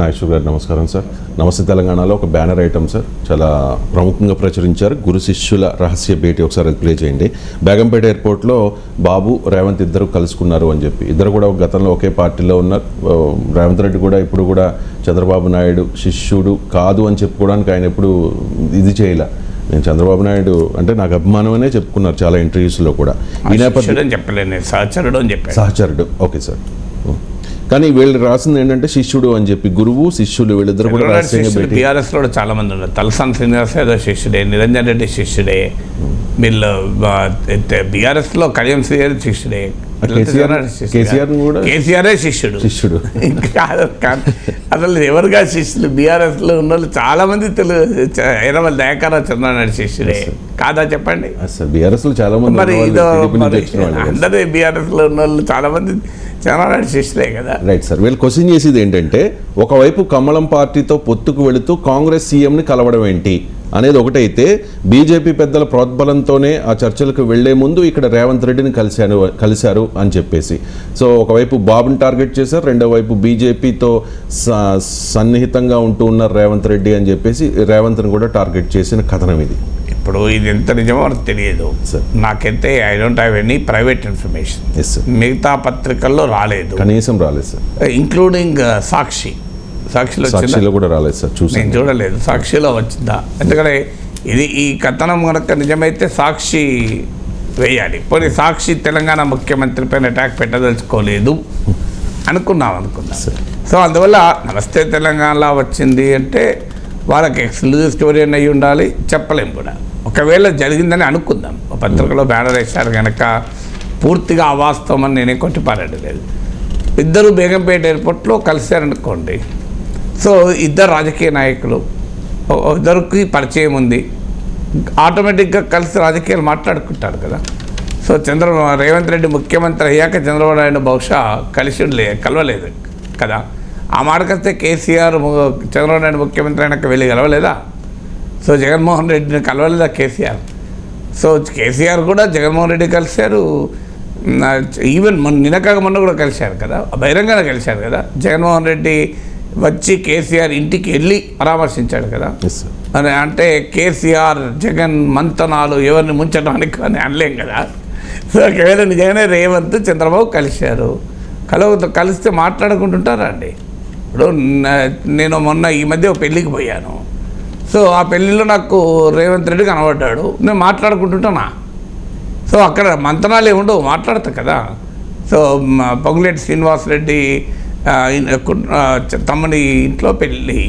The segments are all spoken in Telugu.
నాగేశ్వర గారు నమస్కారం సార్. నమస్తే తెలంగాణలో ఒక బ్యానర్ ఐటమ్ సార్ చాలా ప్రముఖంగా ప్రచురించారు, గురు శిష్యుల రహస్య భేటీ. ఒకసారి అది ప్లే చేయండి. బేగంపేట ఎయిర్పోర్ట్లో బాబు రేవంత్ ఇద్దరు కలుసుకున్నారు అని చెప్పి, ఇద్దరు కూడా గతంలో ఒకే పార్టీలో ఉన్నారు. రేవంత్ రెడ్డి కూడా ఇప్పుడు కూడా చంద్రబాబు నాయుడు శిష్యుడు కాదు అని చెప్పుకోవడానికి ఆయన ఎప్పుడు ఇది చేయలే. నేను చంద్రబాబు నాయుడు అంటే నాకు అభిమానం అనే చెప్పుకున్నారు చాలా ఇంటర్వ్యూస్లో కూడా. ఈ నేపథ్యం చెప్పలేదు, సహచరుడు అని చెప్పారు. సహచరుడు ఓకే సార్. కానీ వీళ్ళు రాసింది ఏంటంటే శిష్యుడు అని చెప్పి, గురువు శిష్యులు వీళ్ళిద్దరు కూడా బీఆర్ఎస్ లో చాలా మంది ఉన్నారు. తలసాని శ్రీనివాస్ యాదవ్ శిష్యుడే, నిరంజన్ రెడ్డి శిష్యుడే, వీళ్ళు బీఆర్ఎస్ లో కళ్యాణ్ శ్రీహరి శిష్యుడే, కేసీఆరే శిష్యుడు. అసలు ఎవరుగా శిష్యులు బీఆర్ఎస్ లో ఉన్న వాళ్ళు చాలా మంది ఎర్రవల్లి దయాకర్రావు చంద్రనాయుడు శిష్యుడే కాదా చెప్పండి. బీఆర్ఎస్ లో చాలా మంది, మరి అందరూ బీఆర్ఎస్ లో ఉన్న వాళ్ళు చాలా మంది చంద్రనాయుడు శిష్యులే కదా. Right sir. వీళ్ళు క్వశ్చన్ చేసేది ఏంటంటే, ఒకవైపు కమలం పార్టీతో పొత్తుకు వెళుతూ కాంగ్రెస్ సీఎంని కలవడం ఏంటి అనేది ఒకటైతే, బీజేపీ పెద్దల ప్రోద్బలంతోనే ఆ చర్చలకు వెళ్లే ముందు ఇక్కడ రేవంత్ రెడ్డిని కలిశారు అని చెప్పేసి. సో ఒకవైపు బాబుని టార్గెట్ చేశారు, రెండో వైపు బీజేపీతో సన్నిహితంగా ఉంటూ ఉన్నారు రేవంత్ రెడ్డి అని చెప్పేసి రేవంత్ని కూడా టార్గెట్ చేసిన కథనం ఇది. ఇప్పుడు ఇది ఎంత నిజమో మనకు తెలియదు. నాకైతే I don't have any private information. మిగతా పత్రికల్లో రాలేదు, కనీసం రాలేదు సార్, ఇంక్లూడింగ్ సాక్షిలో కూడా రాలేదు సార్. నేను చూడలేదు సాక్షిలో వచ్చిందా. ఎందుకంటే ఈ కథనం కనుక నిజమైతే సాక్షి వేయాలి. పోనీ సాక్షి తెలంగాణ ముఖ్యమంత్రి పైన అటాక్ పెట్టదలుచుకోలేదు అనుకున్నాం. సో అందువల్ల నమస్తే తెలంగాణలో వచ్చింది అంటే వాళ్ళకి ఎక్స్క్లూజివ్ స్టోరీ అని అయ్యి ఉండాలి, చెప్పలేము కూడా. ఒకవేళ జరిగిందని అనుకుందాం, పత్రికలో బ్యానర్ వేశారు కనుక పూర్తిగా అవాస్తవం అని నేనే కొట్టిపారడలేదు. ఇద్దరు బేగంపేట ఎయిర్పోర్ట్లో కలిశారనుకోండి, సో ఇద్దరు రాజకీయ నాయకులు, ఇద్దరికి పరిచయం ఉంది, ఆటోమేటిక్గా కలిసి రాజకీయాలు మాట్లాడుకుంటారు కదా. సో రేవంత్ రెడ్డి ముఖ్యమంత్రి అయ్యాక చంద్రబాబు నాయుడు బహుశా కలవలేదు కదా. ఆ మాటకొస్తే కేసీఆర్ చంద్రబాబు నాయుడు ముఖ్యమంత్రి అయినాక వెళ్ళి కలవలేదా? సో జగన్మోహన్ రెడ్డిని కలవలేదా కేసీఆర్? సో కేసీఆర్ కూడా జగన్మోహన్ రెడ్డి కలిశారు, ఈవెన్ మొన్న కూడా కలిశారు కదా, బహిరంగంగా కలిశారు కదా. జగన్మోహన్ రెడ్డి వచ్చి కేసీఆర్ ఇంటికి వెళ్ళి పరామర్శించాడు కదా. అని అంటే కేసీఆర్ జగన్ మంతనాలు ఎవరిని ముంచడానికి అని అనలేం కదా. సో ఒకవేళ నిజంగానే రేవంత్ చంద్రబాబు కలిశారు, కలిస్తే మాట్లాడుకుంటుంటారా అండి? ఇప్పుడు నేను మొన్న ఈ మధ్య ఒక పెళ్ళికి పోయాను. సో ఆ పెళ్ళిలో నాకు రేవంత్ రెడ్డి కనబడ్డాడు, నేను మాట్లాడుకుంటుంటానా? సో అక్కడ మంతనాలు ఏముండవు, మాట్లాడతా కదా. సో పొంగులేటి శ్రీనివాసరెడ్డి తమ్ముని ఇంట్లో పెళ్ళి,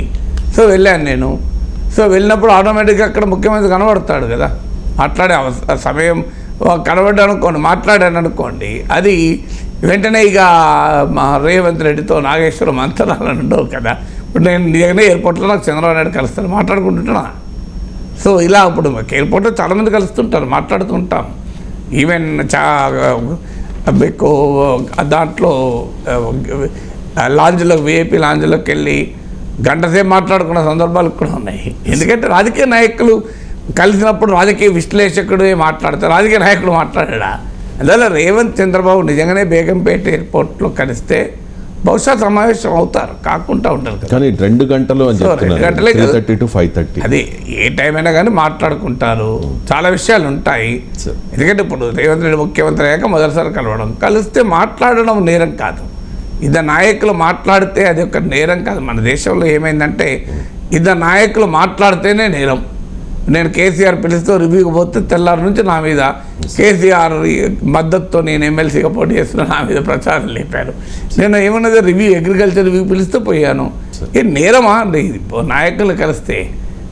సో వెళ్ళాను నేను. సో వెళ్ళినప్పుడు ఆటోమేటిక్గా అక్కడ ముఖ్యమంత్రి కనబడతాడు కదా. మాట్లాడే సమయం మాట్లాడాను అనుకోండి, అది వెంటనే ఇక మా రేవంత్ రెడ్డితో నాగేశ్వర మంతనాలను ఉండవు కదా. ఇప్పుడు నేను నిజంగానే ఎయిర్పోర్ట్లో నాకు చంద్రబాబు నాయుడు కలుస్తాను, మాట్లాడుకుంటున్నా. సో ఇలా ఇప్పుడు ఎయిర్పోర్ట్లో చాలామంది కలుస్తుంటారు, మాట్లాడుతుంటాం. ఈవెన్ మీకు దాంట్లో లాంజ్లోకి విఐపీ లాంజ్లోకి వెళ్ళి గంటసేపు మాట్లాడుకున్న సందర్భాలు కూడా ఉన్నాయి. ఎందుకంటే రాజకీయ నాయకులు కలిసినప్పుడు రాజకీయ విశ్లేషకుడు మాట్లాడతారు, రాజకీయ నాయకుడు మాట్లాడా. అందువల్ల రేవంత్ చంద్రబాబు నిజంగానే బేగంపేట ఎయిర్పోర్ట్లో కలిస్తే బహుశా సమావేశం అవుతారు, కాకుండా ఉంటారు కదా. కానీ 2 గంటలు, 2 గంటలే 3:30 to 5:30 అది ఏ టైం అయినా కానీ మాట్లాడుకుంటారు. చాలా విషయాలు ఉంటాయి. ఎందుకంటే ఇప్పుడు రేవంత్ రెడ్డి ముఖ్యమంత్రి అయ్యాక మొదటిసారి కలిస్తే మాట్లాడడం నేరం కాదు. ఇద్దరు నాయకులు మాట్లాడితే అది ఒక నేరం కాదు. మన దేశంలో ఏమైందంటే ఇద్దరు నాయకులు మాట్లాడితేనే నేరం. నేను కేసీఆర్ పిలిస్తూ రివ్యూకి పోతే తెల్లారి నుంచి నా మీద కేసీఆర్ మద్దతుతో నేను ఎమ్మెల్సీగా పోటీ చేస్తున్నా నా మీద ప్రచారం లేపారు. నేను ఏమన్నది అగ్రికల్చర్ రివ్యూ పిలిస్తే పోయాను. ఏ నేరమా అండి ఇది నాయకులు కలిస్తే?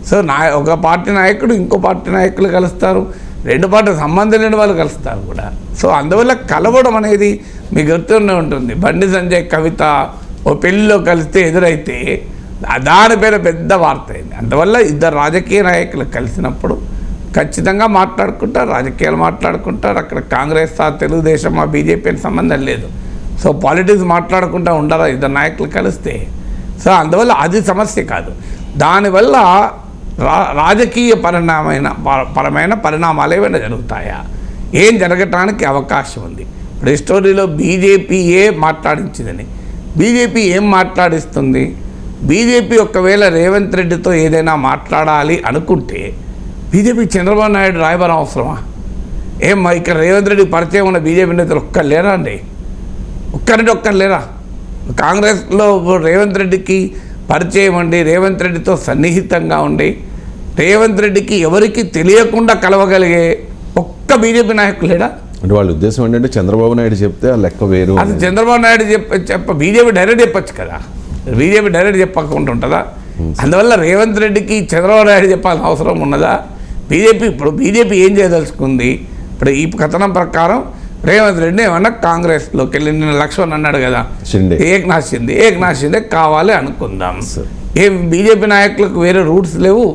సో ఒక పార్టీ నాయకుడు ఇంకో పార్టీ నాయకులు కలుస్తారు, 2 పార్టీ సంబంధం లేని వాళ్ళు కలుస్తారు కూడా. సో అందువల్ల కలవడం అనేది మీకు గుర్తునే ఉంటుంది. బండి సంజయ్ కవిత ఓ పెళ్ళిలో కలిస్తే ఎదురైతే దాని పేరు పెద్ద వార్త అయింది. అందువల్ల ఇద్దరు రాజకీయ నాయకులు కలిసినప్పుడు ఖచ్చితంగా మాట్లాడుకుంటారు, రాజకీయాలు మాట్లాడుకుంటారు. అక్కడ కాంగ్రెస్ తెలుగుదేశం బీజేపీ అని సంబంధం లేదు. సో పాలిటిక్స్ మాట్లాడుకుంటూ ఉండరా ఇద్దరు నాయకులు కలిస్తే? సో అందువల్ల అది సమస్య కాదు. దానివల్ల రాజకీయ పరమైన పరిణామాలు ఏమైనా జరుగుతాయా? ఏం జరగటానికి అవకాశం ఉంది? ఇప్పుడు ఈ స్టోరీలో బీజేపీ మాట్లాడించిందని, బీజేపీ ఏం మాట్లాడిస్తుంది? బీజేపీ ఒకవేళ రేవంత్ రెడ్డితో ఏదైనా మాట్లాడాలి అనుకుంటే బీజేపీ చంద్రబాబు నాయుడు రాయబారం అవసరమా? ఇక్కడ రేవంత్ రెడ్డి పరిచయం ఉన్న బీజేపీ నేతలు ఒక్కరు లేరా అండి? ఒక్కరు లేరా? కాంగ్రెస్లో రేవంత్ రెడ్డికి పరిచయం ఉండి రేవంత్ రెడ్డితో సన్నిహితంగా ఉండి రేవంత్ రెడ్డికి ఎవరికి తెలియకుండా కలవగలిగే ఒక్క బీజేపీ నాయకులు లేడా? అంటే వాళ్ళ ఉద్దేశం ఏంటంటే చంద్రబాబు నాయుడు చెప్తే ఆ లెక్క వేరు. అది చంద్రబాబు నాయుడు బీజేపీ డైరెక్ట్ చెప్పచ్చు కదా, బీజేపీ డైరెక్ట్ చెప్పకుండా ఉంటుందా? అందువల్ల రేవంత్ రెడ్డికి చంద్రబాబు నాయుడు చెప్పాల్సిన అవసరం ఉన్నదా? బీజేపీ ఏం చేయదలుచుకుంది? ఇప్పుడు ఈ కథనం ప్రకారం రేవంత్ రెడ్డి ఏమన్నా కాంగ్రెస్లోకి వెళ్ళి నిన్న లక్ష్మణ్ అన్నాడు కదా, ఏక్నాథ్ షిండే కావాలి అనుకుందాం. బీజేపీ నాయకులకు వేరే రూట్స్ లేవు,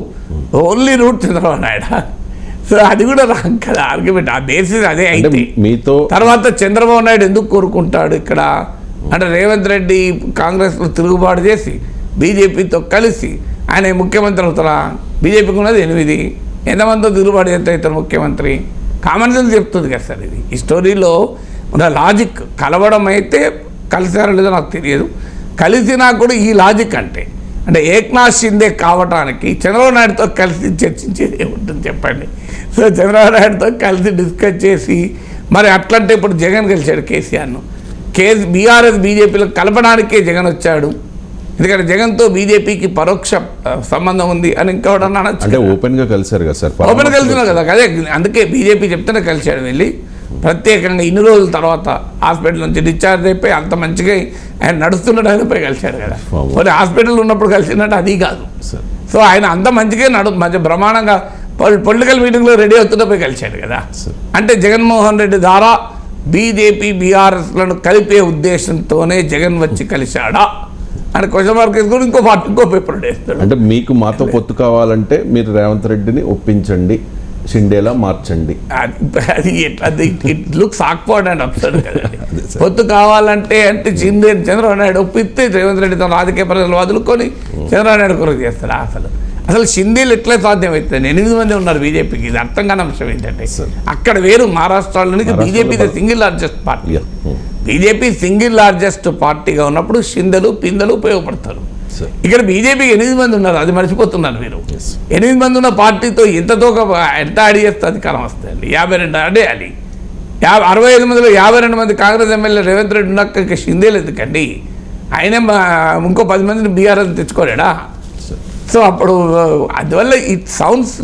only route Chandrababu Naidu. So అది కూడా రాంగ్ కదా ఆర్గ్యుమెంట్. ఆ బేసిస్ అదే అయితే మీతో తర్వాత చంద్రబాబు నాయుడు ఎందుకు కోరుకుంటాడు ఇక్కడ అంటే రేవంత్ రెడ్డి కాంగ్రెస్లో తిరుగుబాటు చేసి బీజేపీతో కలిసి ఆయన ముఖ్యమంత్రి అవుతారా? బీజేపీకి ఉన్నది 8, ఎంతమందితో తిరుగుబాటు చేస్తే అవుతారు ముఖ్యమంత్రి? కామన్ సెన్స్ చెప్తుంది కదా సార్. ఇది ఈ స్టోరీలో ఉన్న లాజిక్ కలవడం అయితే కలిసారో లేదో నాకు తెలియదు. కలిసినా కూడా ఈ లాజిక్ అంటే ఏక్నాథ్ షిండే కావటానికి చంద్రబాబు నాయుడుతో కలిసి చర్చించేది ఏముంటుంది చెప్పండి? సో చంద్రబాబు నాయుడుతో కలిసి డిస్కస్ చేసి మరి అట్లంటే ఇప్పుడు జగన్ గెలిచాడు కేసీఆర్ను. బీఆర్ఎస్ బీజేపీలో కలపడానికే జగన్ వచ్చాడు. ఎందుకంటే జగన్తో బీజేపీకి పరోక్ష సంబంధం ఉంది అని ఇంకోటన్నా అంటే ఓపెన్గా కలిసారు కదా సార్, ఓపెన్ కలిసినావు కదా. అదే అందుకే బీజేపీ చెప్తేనే కలిశాడు. వెళ్ళి ప్రత్యేకంగా ఇన్ని రోజుల తర్వాత హాస్పిటల్ నుంచి డిశ్చార్జ్ అయిపోయి అంత మంచిగా ఆయన నడుస్తున్నాడు, ఆయన పోయి కలిశాడు కదా. మరి హాస్పిటల్ ఉన్నప్పుడు కలిసినట్టు అది కాదు. సో ఆయన అంత మంచిగా మంచి బ్రహ్మాండంగా పొలిటికల్ మీటింగ్లో రెడీ అవుతుంటే పోయి కలిశాడు కదా. అంటే జగన్మోహన్ రెడ్డి ద్వారా బీజేపీ బీఆర్ఎస్లను కలిపే ఉద్దేశంతోనే జగన్ వచ్చి కలిశాడా అని క్వశ్చన్ మార్క్ వేసుకొని ఇంకో పేపర్ వేస్తాడు. అంటే మీకు మాతో పొత్తు కావాలంటే మీరు రేవంత్ రెడ్డిని ఒప్పించండి, షిండేలా మార్చండి. అది it looks awkward and absurd కదండి. పొత్తు కావాలంటే చంద్రబాబు నాయుడు ఒప్పిస్తే రేవంత్ రెడ్డితో రాజకీయ ప్రజలు వదులుకొని చంద్రబాబు నాయుడు కొరకు చేస్తారా? అసలు షిండేలు ఎట్లా సాధ్యమవుతుంది? 8 మంది ఉన్నారు బీజేపీకి. ఇది అర్థం కాని అంశం ఏంటంటే అక్కడ వేరు మహారాష్ట్రలోనికి BJP single largest party. BJP single largest పార్టీగా ఉన్నప్పుడు షిందెలు పిందెలు ఉపయోగపడతారు. ఇక్కడ బీజేపీకి 8 మంది ఉన్నారు, అది మర్చిపోతున్నారు మీరు. 8 మంది ఉన్న పార్టీతో ఎంత యాడ్ చేస్తే అధికారం వస్తాయండి? 52 అడేయాలి. 65 మందిలో 52 మంది కాంగ్రెస్ ఎమ్మెల్యే రేవంత్ రెడ్డి ఉన్నాక ఇక షిందేలు ఎందుకండి? ఆయనే ఇంకో 10 మందిని బీఆర్ఎస్ తెచ్చుకోలేడా? సో అప్పుడు అందువల్ల ఇట్ సౌండ్స్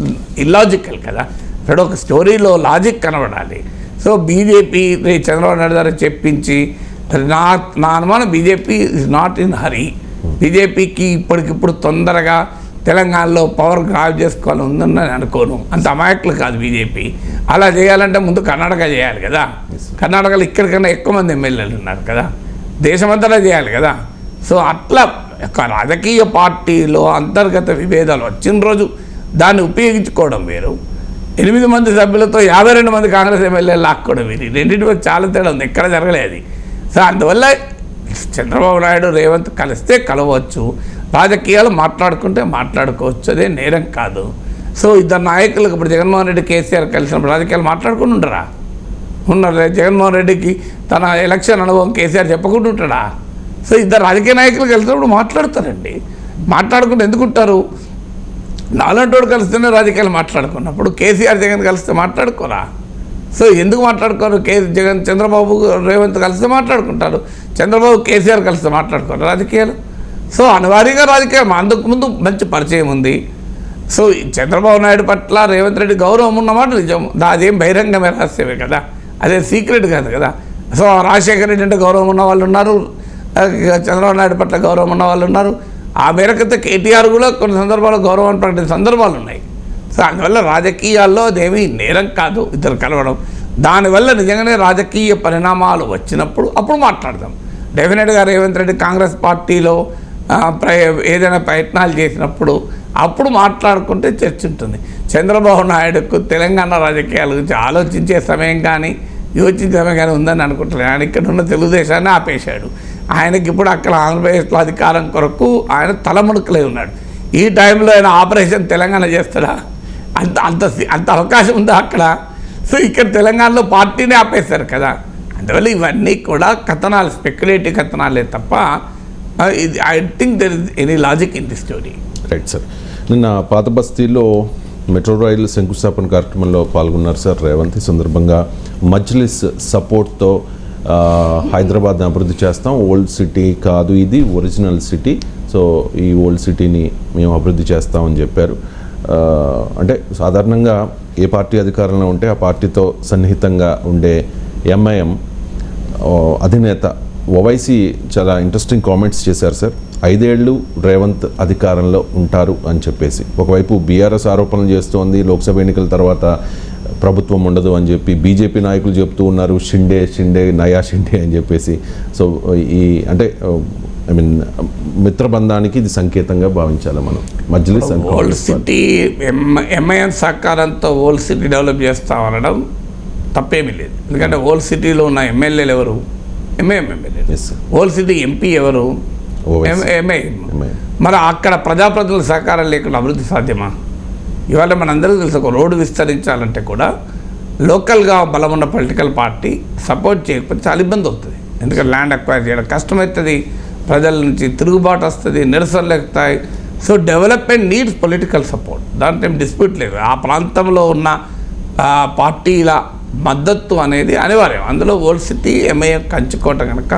ఇల్లాజికల్ కదా. ఇక్కడ ఒక స్టోరీలో లాజిక్ కనబడాలి. సో బీజేపీ చంద్రబాబు నాయుడు గారు చెప్పించి నా అనుమానం BJP is not in hurry. బీజేపీకి ఇప్పటికిప్పుడు తొందరగా తెలంగాణలో పవర్ గ్రాప్ చేసుకోవాలని ఉందని నేను అనుకోను. అంత అమాయకులు కాదు బీజేపీ. అలా చేయాలంటే ముందు కర్ణాటక చేయాలి కదా. కర్ణాటకలో ఇక్కడికన్నా ఎక్కువ మంది ఎమ్మెల్యేలు ఉన్నారు కదా, దేశమంతటా చేయాలి కదా. సో అట్లా ఒక రాజకీయ పార్టీలో అంతర్గత విభేదాలు వచ్చిన రోజు దాన్ని ఉపయోగించుకోవడం వేరు. 8 మంది సభ్యులతో 52 మంది కాంగ్రెస్ ఎమ్మెల్యేలు లాక్కోవడం వేరు. రెండింటి మధ్య చాలా తేడా ఉంది, ఎక్కడ జరగలేదు. సో అందువల్ల చంద్రబాబు నాయుడు రేవంత్ కలిస్తే కలవచ్చు, రాజకీయాలు మాట్లాడుకుంటే మాట్లాడుకోవచ్చు, అదే నేరం కాదు. సో ఇద్దరు నాయకులకు ఇప్పుడు జగన్మోహన్ రెడ్డి కేసీఆర్ కలిసినప్పుడు రాజకీయాలు మాట్లాడుకుని ఉండరా? ఉన్నారు. జగన్మోహన్ రెడ్డికి తన ఎలక్షన్ అనుభవం కేసీఆర్ చెప్పకుండా ఉంటాడా? సో ఇద్దరు రాజకీయ నాయకులు కలిసినప్పుడు మాట్లాడతారండి. మాట్లాడుకుంటూ ఎందుకుంటారు? నాలంటోడు కలిస్తేనే రాజకీయాలు మాట్లాడుకున్నప్పుడు కేసీఆర్ జగన్ కలిస్తే మాట్లాడుకోరా? సో ఎందుకు మాట్లాడుకోరు? జగన్ చంద్రబాబు రేవంత్ కలిస్తే మాట్లాడుకుంటారు, చంద్రబాబు కేసీఆర్ కలిస్తే మాట్లాడుకోరు రాజకీయాలు. సో అనివార్యంగా రాజకీయాలు అందుకు ముందు మంచి పరిచయం ఉంది. సో చంద్రబాబు నాయుడు పట్ల రేవంత్ రెడ్డి గౌరవం ఉన్నమాట నిజం, అదేం బహిరంగమే రహస్యమే కదా, అదే సీక్రెట్ కాదు కదా. సో రాజశేఖర రెడ్డి అంటే గౌరవం ఉన్న వాళ్ళు ఉన్నారు, చంద్రబాబు నాయుడు పట్ల గౌరవం ఉన్న వాళ్ళు ఉన్నారు. ఆ మేరకైతే కేటీఆర్ కూడా కొన్ని సందర్భాల్లో గౌరవాన్ని ప్రకటించిన సందర్భాలు ఉన్నాయి. సో అందువల్ల రాజకీయాల్లో అదేమీ నేరం కాదు ఇద్దరు కలవడం. దానివల్ల నిజంగానే రాజకీయ పరిణామాలు వచ్చినప్పుడు అప్పుడు మాట్లాడదాం. డెఫినెట్గా రేవంత్ రెడ్డి కాంగ్రెస్ పార్టీలో ఏదైనా ప్రయత్నాలు చేసినప్పుడు అప్పుడు మాట్లాడుకుంటే చర్చ ఉంటుంది. చంద్రబాబు నాయుడుకు తెలంగాణ రాజకీయాల గురించి ఆలోచించే సమయం కానీ యోచించే సమయం కానీ ఉందని అనుకుంటున్నాను. ఆయన ఇక్కడ ఉన్న తెలుగుదేశాన్ని ఆపేశాడు. ఆయనకి ఇప్పుడు అక్కడ ఆంధ్రప్రదేశ్లో అధికారం కొరకు ఆయన తలముడుకలే ఉన్నాడు. ఈ టైంలో ఆయన ఆపరేషన్ తెలంగాణ చేస్తాడా? అంత అంత అంత అవకాశం ఉందా అక్కడ? సో ఇక్కడ తెలంగాణలో పార్టీని ఆపేశారు కదా. అందువల్ల ఇవన్నీ కూడా కథనాలు, స్పెక్యులేటివ్ కథనాలే తప్ప I think there is any logic in the story. Right sir. నిన్న పాత బస్తీలో మెట్రో రైలు శంకుస్థాపన కార్యక్రమంలో పాల్గొన్నారు సార్ రేవంత్. ఈ సందర్భంగా మజ్లిస్ సపోర్ట్తో హైదరాబాద్ని అభివృద్ధి చేస్తాం, ఓల్డ్ సిటీ కాదు ఇది ఒరిజినల్ సిటీ, సో ఈ ఓల్డ్ సిటీని మేము అభివృద్ధి చేస్తామని చెప్పారు. అంటే సాధారణంగా ఏ పార్టీ అధికారంలో ఉంటే ఆ పార్టీతో సన్నిహితంగా ఉండే ఎంఐఎం అధినేత ఓవైసీ చాలా ఇంట్రెస్టింగ్ కామెంట్స్ చేశారు సార్. 5 ఏళ్ళు రేవంత్ అధికారంలో ఉంటారు అని చెప్పేసి. ఒకవైపు బీఆర్ఎస్ ఆరోపణలు చేస్తోంది, లోక్సభ ఎన్నికల తర్వాత ప్రభుత్వం ఉండదు అని చెప్పి బీజేపీ నాయకులు చెప్తూ ఉన్నారు, షిండే నయా షిండే అని చెప్పేసి. సో ఈ అంటే ఐ మీన్ మిత్రబంధానికి ఇది సంకేతంగా భావించాలి మనం. మజ్లిస్ ఓల్డ్ సిటీ ఎంఐఎం సహకారంతో ఓల్డ్ సిటీ డెవలప్ చేస్తామనడం తప్పేమీ లేదు. ఎందుకంటే ఓల్డ్ సిటీలో ఉన్న ఎమ్మెల్యేలు ఎవరు? ఎంఐఎం ఎమ్మెల్యేలు. ఓల్డ్ సిటీ ఎంపీ ఎవరు? ఎంఐఎం. మరి అక్కడ ప్రజాప్రతినిధుల సహకారం లేకుండా అభివృద్ధి సాధ్యమా? ఇవాళ మనందరికీ తెలుసు, ఒక రోడ్డు విస్తరించాలంటే కూడా లోకల్గా బలమున్న పొలిటికల్ పార్టీ సపోర్ట్ చేయకపోతే చాలా ఇబ్బంది అవుతుంది. ఎందుకంటే ల్యాండ్ అక్వైర్ చేయడం కష్టమవుతుంది, ప్రజల నుంచి తిరుగుబాటు వస్తుంది, నిరసనలు ఎక్కుతాయి. So development needs political support, దాంట్లో ఏం డిస్ప్యూట్ లేదు. ఆ ప్రాంతంలో ఉన్న పార్టీల మద్దతు అనేది అనివార్యం. అందులో ఓల్డ్ సిటీ ఎంఐఎం కంచుకోట కనుక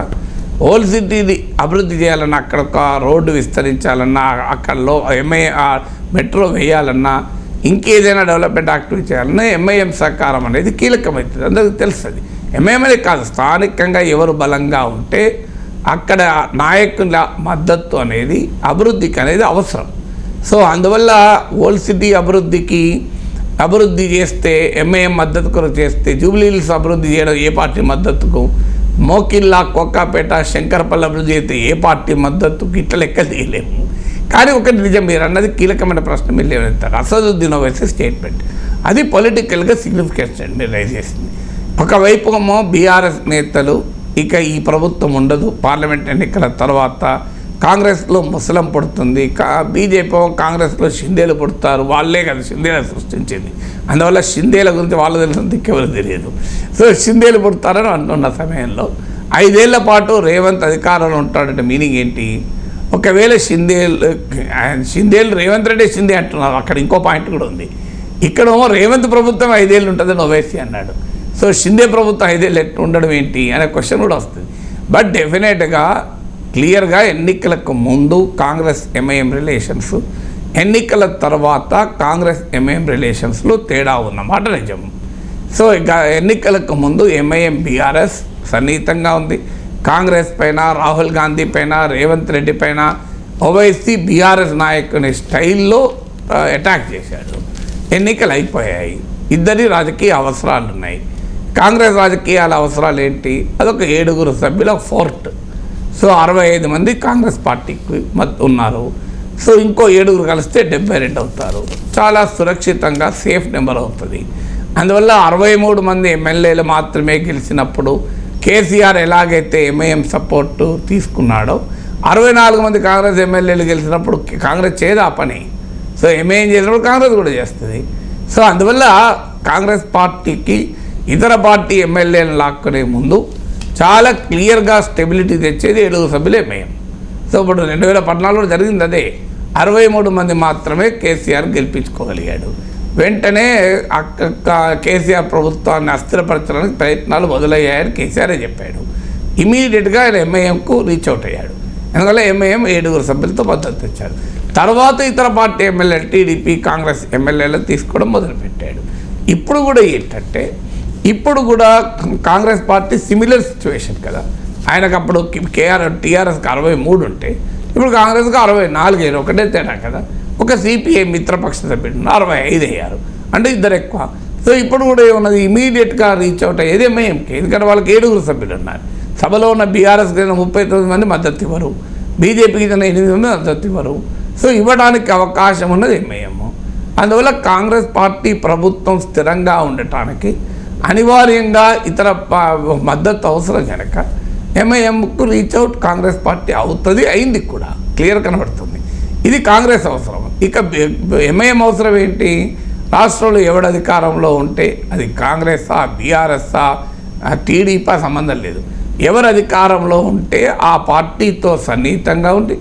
ఓల్డ్ సిటీని అభివృద్ధి చేయాలన్నా, అక్కడ ఒక రోడ్డు విస్తరించాలన్నా, అక్కడలో మెట్రో వేయాలన్నా, ఇంకేదైనా డెవలప్మెంట్ యాక్టివిటీ చేయాలన్నా ఎంఐఎం సహకారం అనేది కీలకమవుతుంది. అందరికీ తెలుస్తుంది. ఎంఐఎం అనేది కాదు, స్థానికంగా ఎవరు బలంగా ఉంటే అక్కడ నాయకుల మద్దతు అనేది అభివృద్ధికి అనేది అవసరం. సో అందువల్ల ఓల్డ్ సిటీ అభివృద్ధి చేస్తే ఎంఐఎం మద్దతు కొరకు చేస్తే, జూబ్లీహిల్స్ అభివృద్ధి చేయడం ఏ పార్టీ మద్దతుకు, మోకిల్లా కోకాపేట శంకరపల్లి అభివృద్ధి చేస్తే ఏ పార్టీ మద్దతుకు, ఇట్లా లెక్క తీయలేము. కానీ ఒకటి నిజం, మీరు అన్నది కీలకమైన ప్రశ్న మీరు లేవనెత్తారు. అసదుద్దీన్ ఓవైసీ స్టేట్మెంట్ అది పొలిటికల్గా సిగ్నిఫికెన్స్ అండి మీరు రైజ్ చేసింది. ఒకవైపు ఏమో బీఆర్ఎస్ నేతలు ఇక ఈ ప్రభుత్వం ఉండదు, పార్లమెంట్ ఎన్నికల తర్వాత కాంగ్రెస్లో ముసలం పుడుతుంది, బీజేపీ కాంగ్రెస్లో షిందేలు పుడతారు, వాళ్ళే కదా షిందేలు సృష్టించింది, అందువల్ల షిందేల గురించి వాళ్ళు తెలిసిన దిక్కెవరు తెలియదు. సో షిందేలు పుడతారని అంటున్న సమయంలో 5 ఏళ్ల పాటు రేవంత్ అధికారంలో ఉంటాడంటే మీనింగ్ ఏంటి? ఒకవేళ షిందేలు రేవంత్ రెడ్డి షిందే అంటున్నారు, అక్కడ ఇంకో పాయింట్ కూడా ఉంది. ఇక్కడ రేవంత్ ప్రభుత్వం 5 ఏళ్ళు ఉంటుందని ఓవైసీ అన్నాడు. సో షిందే ప్రభుత్వం 5 ఏళ్ళు ఎట్లా ఉండడం ఏంటి అనే క్వశ్చన్ కూడా వస్తుంది. బట్ డెఫినెట్గా క్లియర్గా ఎన్నికలకు ముందు కాంగ్రెస్ ఎంఐఎం రిలేషన్స్, ఎన్నికల తర్వాత కాంగ్రెస్ ఎంఐఎం రిలేషన్స్లో తేడా ఉన్నమాట నిజం. సో ఇక ఎన్నికలకు ముందు ఎంఐఎం బీఆర్ఎస్ సన్నిహితంగా ఉంది. కాంగ్రెస్ పైన, రాహుల్ గాంధీ పైన, రేవంత్ రెడ్డి పైన ఓవైసీ బీఆర్ఎస్ నాయకుని స్టైల్లో అటాక్ చేశాడు. ఎన్నికలు అయిపోయాయి, ఇద్దరి రాజకీయ అవసరాలు ఉన్నాయి. కాంగ్రెస్ రాజకీయాల అవసరాలు ఏంటి? అదొక 7 సభ్యుల ఫోర్ట్. సో 65 మంది కాంగ్రెస్ పార్టీకి ఉన్నారు. సో ఇంకో 7 కలిస్తే 72 అవుతారు. చాలా సురక్షితంగా సేఫ్ నెంబర్ అవుతుంది. అందువల్ల 63 మంది ఎమ్మెల్యేలు మాత్రమే గెలిచినప్పుడు కేసీఆర్ ఎలాగైతే ఎంఐఎం సపోర్టు తీసుకున్నాడో, 64 మంది కాంగ్రెస్ ఎమ్మెల్యేలు గెలిచినప్పుడు కాంగ్రెస్ చేయదా పని. సో ఎంఐఎం చేసినప్పుడు కాంగ్రెస్ కూడా చేస్తుంది. సో అందువల్ల కాంగ్రెస్ పార్టీకి ఇతర పార్టీ ఎమ్మెల్యేలను లాక్కునే ముందు చాలా క్లియర్గా స్టెబిలిటీ తెచ్చేది 7 సభ్యులు ఎంఐఎం. సో ఇప్పుడు 2014లో జరిగింది అదే. 63 మంది మాత్రమే కేసీఆర్ గెలిపించుకోగలిగాడు. వెంటనే కేసీఆర్ ప్రభుత్వాన్ని అస్థిరపరచడానికి ప్రయత్నాలు మొదలయ్యాయని కేసీఆరే చెప్పాడు. ఇమీడియట్గా ఆయన ఎంఐఎంకు రీచ్ అవుట్ అయ్యాడు. అందువల్ల ఎంఐఎం 7 సభ్యులతో మద్దతు తెచ్చాడు. తర్వాత ఇతర పార్టీ ఎమ్మెల్యేలు, టీడీపీ, కాంగ్రెస్ ఎమ్మెల్యేలను తీసుకోవడం మొదలుపెట్టాడు. ఇప్పుడు కూడా ఏంటంటే, ఇప్పుడు కూడా కాంగ్రెస్ పార్టీ సిమిలర్ సిచ్యువేషన్ కదా. ఆయనకు అప్పుడు టీఆర్ఎస్కి 63 ఉంటే ఇప్పుడు కాంగ్రెస్కి 64 అయ్యారు, ఒకటే తేడా కదా. ఒక సిపిఐ మిత్రపక్ష సభ్యుడు 65 అయ్యారు, అంటే ఇద్దరు ఎక్కువ. సో ఇప్పుడు కూడా ఏమన్నది, ఇమీడియట్గా రీచ్ అవుట్ అయ్యేది ఎంఐఎంకి. ఎందుకంటే వాళ్ళకి 7 సభ్యులు ఉన్నారు. సభలో ఉన్న బీఆర్ఎస్కి 39 మంది మద్దతు ఇవ్వరు, బీజేపీకి 8 మంది మద్దతు ఇవ్వరు. సో ఇవ్వడానికి అవకాశం ఉన్నది ఎంఐఎం. అందువల్ల కాంగ్రెస్ పార్టీ ప్రభుత్వం స్థిరంగా ఉండటానికి అనివార్యంగా ఇతర మద్దతు అవసరం కనుక ఎంఐఎంకు రీచ్ అవుట్ కాంగ్రెస్ పార్టీ అవుతుంది, అయింది కూడా, క్లియర్ కనబడుతుంది. ఇది కాంగ్రెస్ అవసరం. ఇక ఎంఐఎం అవసరం ఏంటి? రాష్ట్రంలో ఎవడు అధికారంలో ఉంటే అది కాంగ్రెసా, బీఆర్ఎస్ఆ, టీడీపీ సంబంధం లేదు. ఎవరు అధికారంలో ఉంటే ఆ పార్టీతో సన్నిహితంగా ఉండి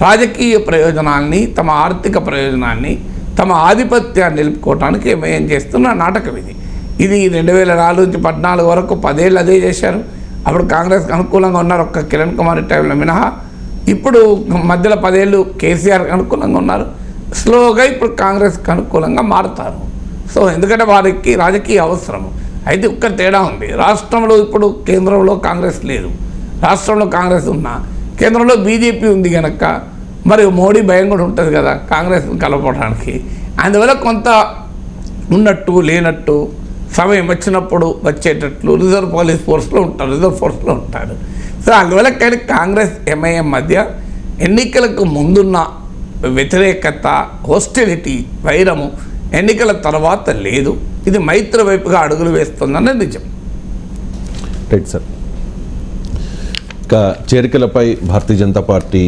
రాజకీయ ప్రయోజనాల్ని, తమ ఆర్థిక ప్రయోజనాన్ని, తమ ఆధిపత్యాన్ని నిలుపుకోవడానికి ఏం చేస్తున్న నాటకం ఇది. ఇది 2004 నుంచి 14 వరకు 10 ఏళ్ళు అదే చేశారు. అప్పుడు కాంగ్రెస్కి అనుకూలంగా ఉన్నారు ఒక్క కిరణ్ కుమార్ టైంలో మినహా. ఇప్పుడు మధ్యలో 10 ఏళ్ళు కేసీఆర్కి అనుకూలంగా ఉన్నారు. స్లోగా ఇప్పుడు కాంగ్రెస్కి అనుకూలంగా మారుతారు. సో ఎందుకంటే వారికి రాజకీయ అవసరము. అయితే ఒక్క తేడా ఉంది, రాష్ట్రంలో ఇప్పుడు కేంద్రంలో కాంగ్రెస్ లేదు. రాష్ట్రంలో కాంగ్రెస్ ఉన్నా కేంద్రంలో బీజేపీ ఉంది కనుక మరి మోడీ భయం కూడా ఉంటుంది కదా కాంగ్రెస్ని కలపడానికి. అందువల్ల కొంత ఉన్నట్టు లేనట్టు సమయం వచ్చినప్పుడు వచ్చేటట్లు రిజర్వ్ ఫోర్స్లో ఉంటారు. సో అందువల్ల కానీ కాంగ్రెస్ ఎంఐఎం మధ్య ఎన్నికలకు ముందున్న వ్యతిరేకత, హోస్టిలిటీ, వైరము ఎన్నికల తర్వాత లేదు. ఇది మైత్రి వైపుగా అడుగులు వేస్తుందన్న నిజం. Right sir. ఇక చేరికలపై భారతీయ జనతా పార్టీ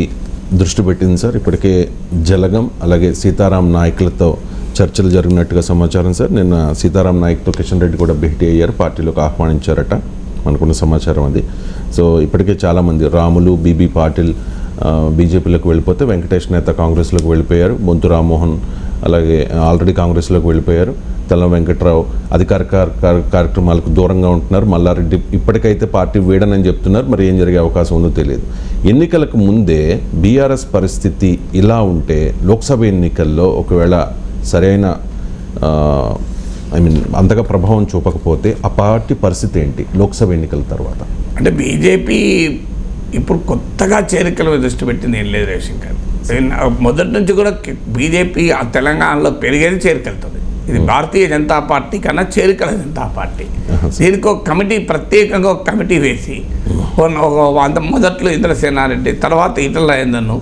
దృష్టి పెట్టింది సార్. ఇప్పటికే జలగం అలాగే సీతారాం నాయకులతో చర్చలు జరిగినట్టుగా సమాచారం సార్. నిన్న సీతారాం నాయక్తో కిషన్ రెడ్డి కూడా భేటీ అయ్యారు, పార్టీలోకి ఆహ్వానించారట మనకున్న సమాచారం అది. సో ఇప్పటికే చాలామంది రాములు, బీబీ పాటిల్ బీజేపీలోకి వెళ్ళిపోతే వెంకటేష్ నేత కాంగ్రెస్లోకి వెళ్ళిపోయారు, బొంతు రామ్మోహన్ అలాగే ఆల్రెడీ కాంగ్రెస్లోకి వెళ్ళిపోయారు, తెల్ల వెంకట్రావు అధికార కార్యక్రమాలకు దూరంగా ఉంటున్నారు, మల్లారెడ్డి ఇప్పటికైతే పార్టీ వీడనని చెప్తున్నారు. మరి ఏం జరిగే అవకాశం ఉందో తెలియదు. ఎన్నికలకు ముందే బీఆర్ఎస్ పరిస్థితి ఇలా ఉంటే లోక్సభ ఎన్నికల్లో ఒకవేళ సరైన అంతగా ప్రభావం చూపకపోతే ఆ పార్టీ పరిస్థితి ఏంటి లోక్సభ ఎన్నికల తర్వాత? అంటే బీజేపీ ఇప్పుడు కొత్తగా చేరికల మీద దృష్టి పెట్టింది ఏం లేదు రవిశంకర్. మొదటి నుంచి కూడా బీజేపీ ఆ తెలంగాణలో పెరిగేది చేరికలతోంది. ఇది భారతీయ జనతా పార్టీ కన్నా చేరికల జనతా పార్టీ. దీనికి ఒక కమిటీ, ప్రత్యేకంగా ఒక కమిటీ వేసి అంత మొదట్లో ఇంద్రసేనారెడ్డి, తర్వాత ఈటల రాజేందర్ను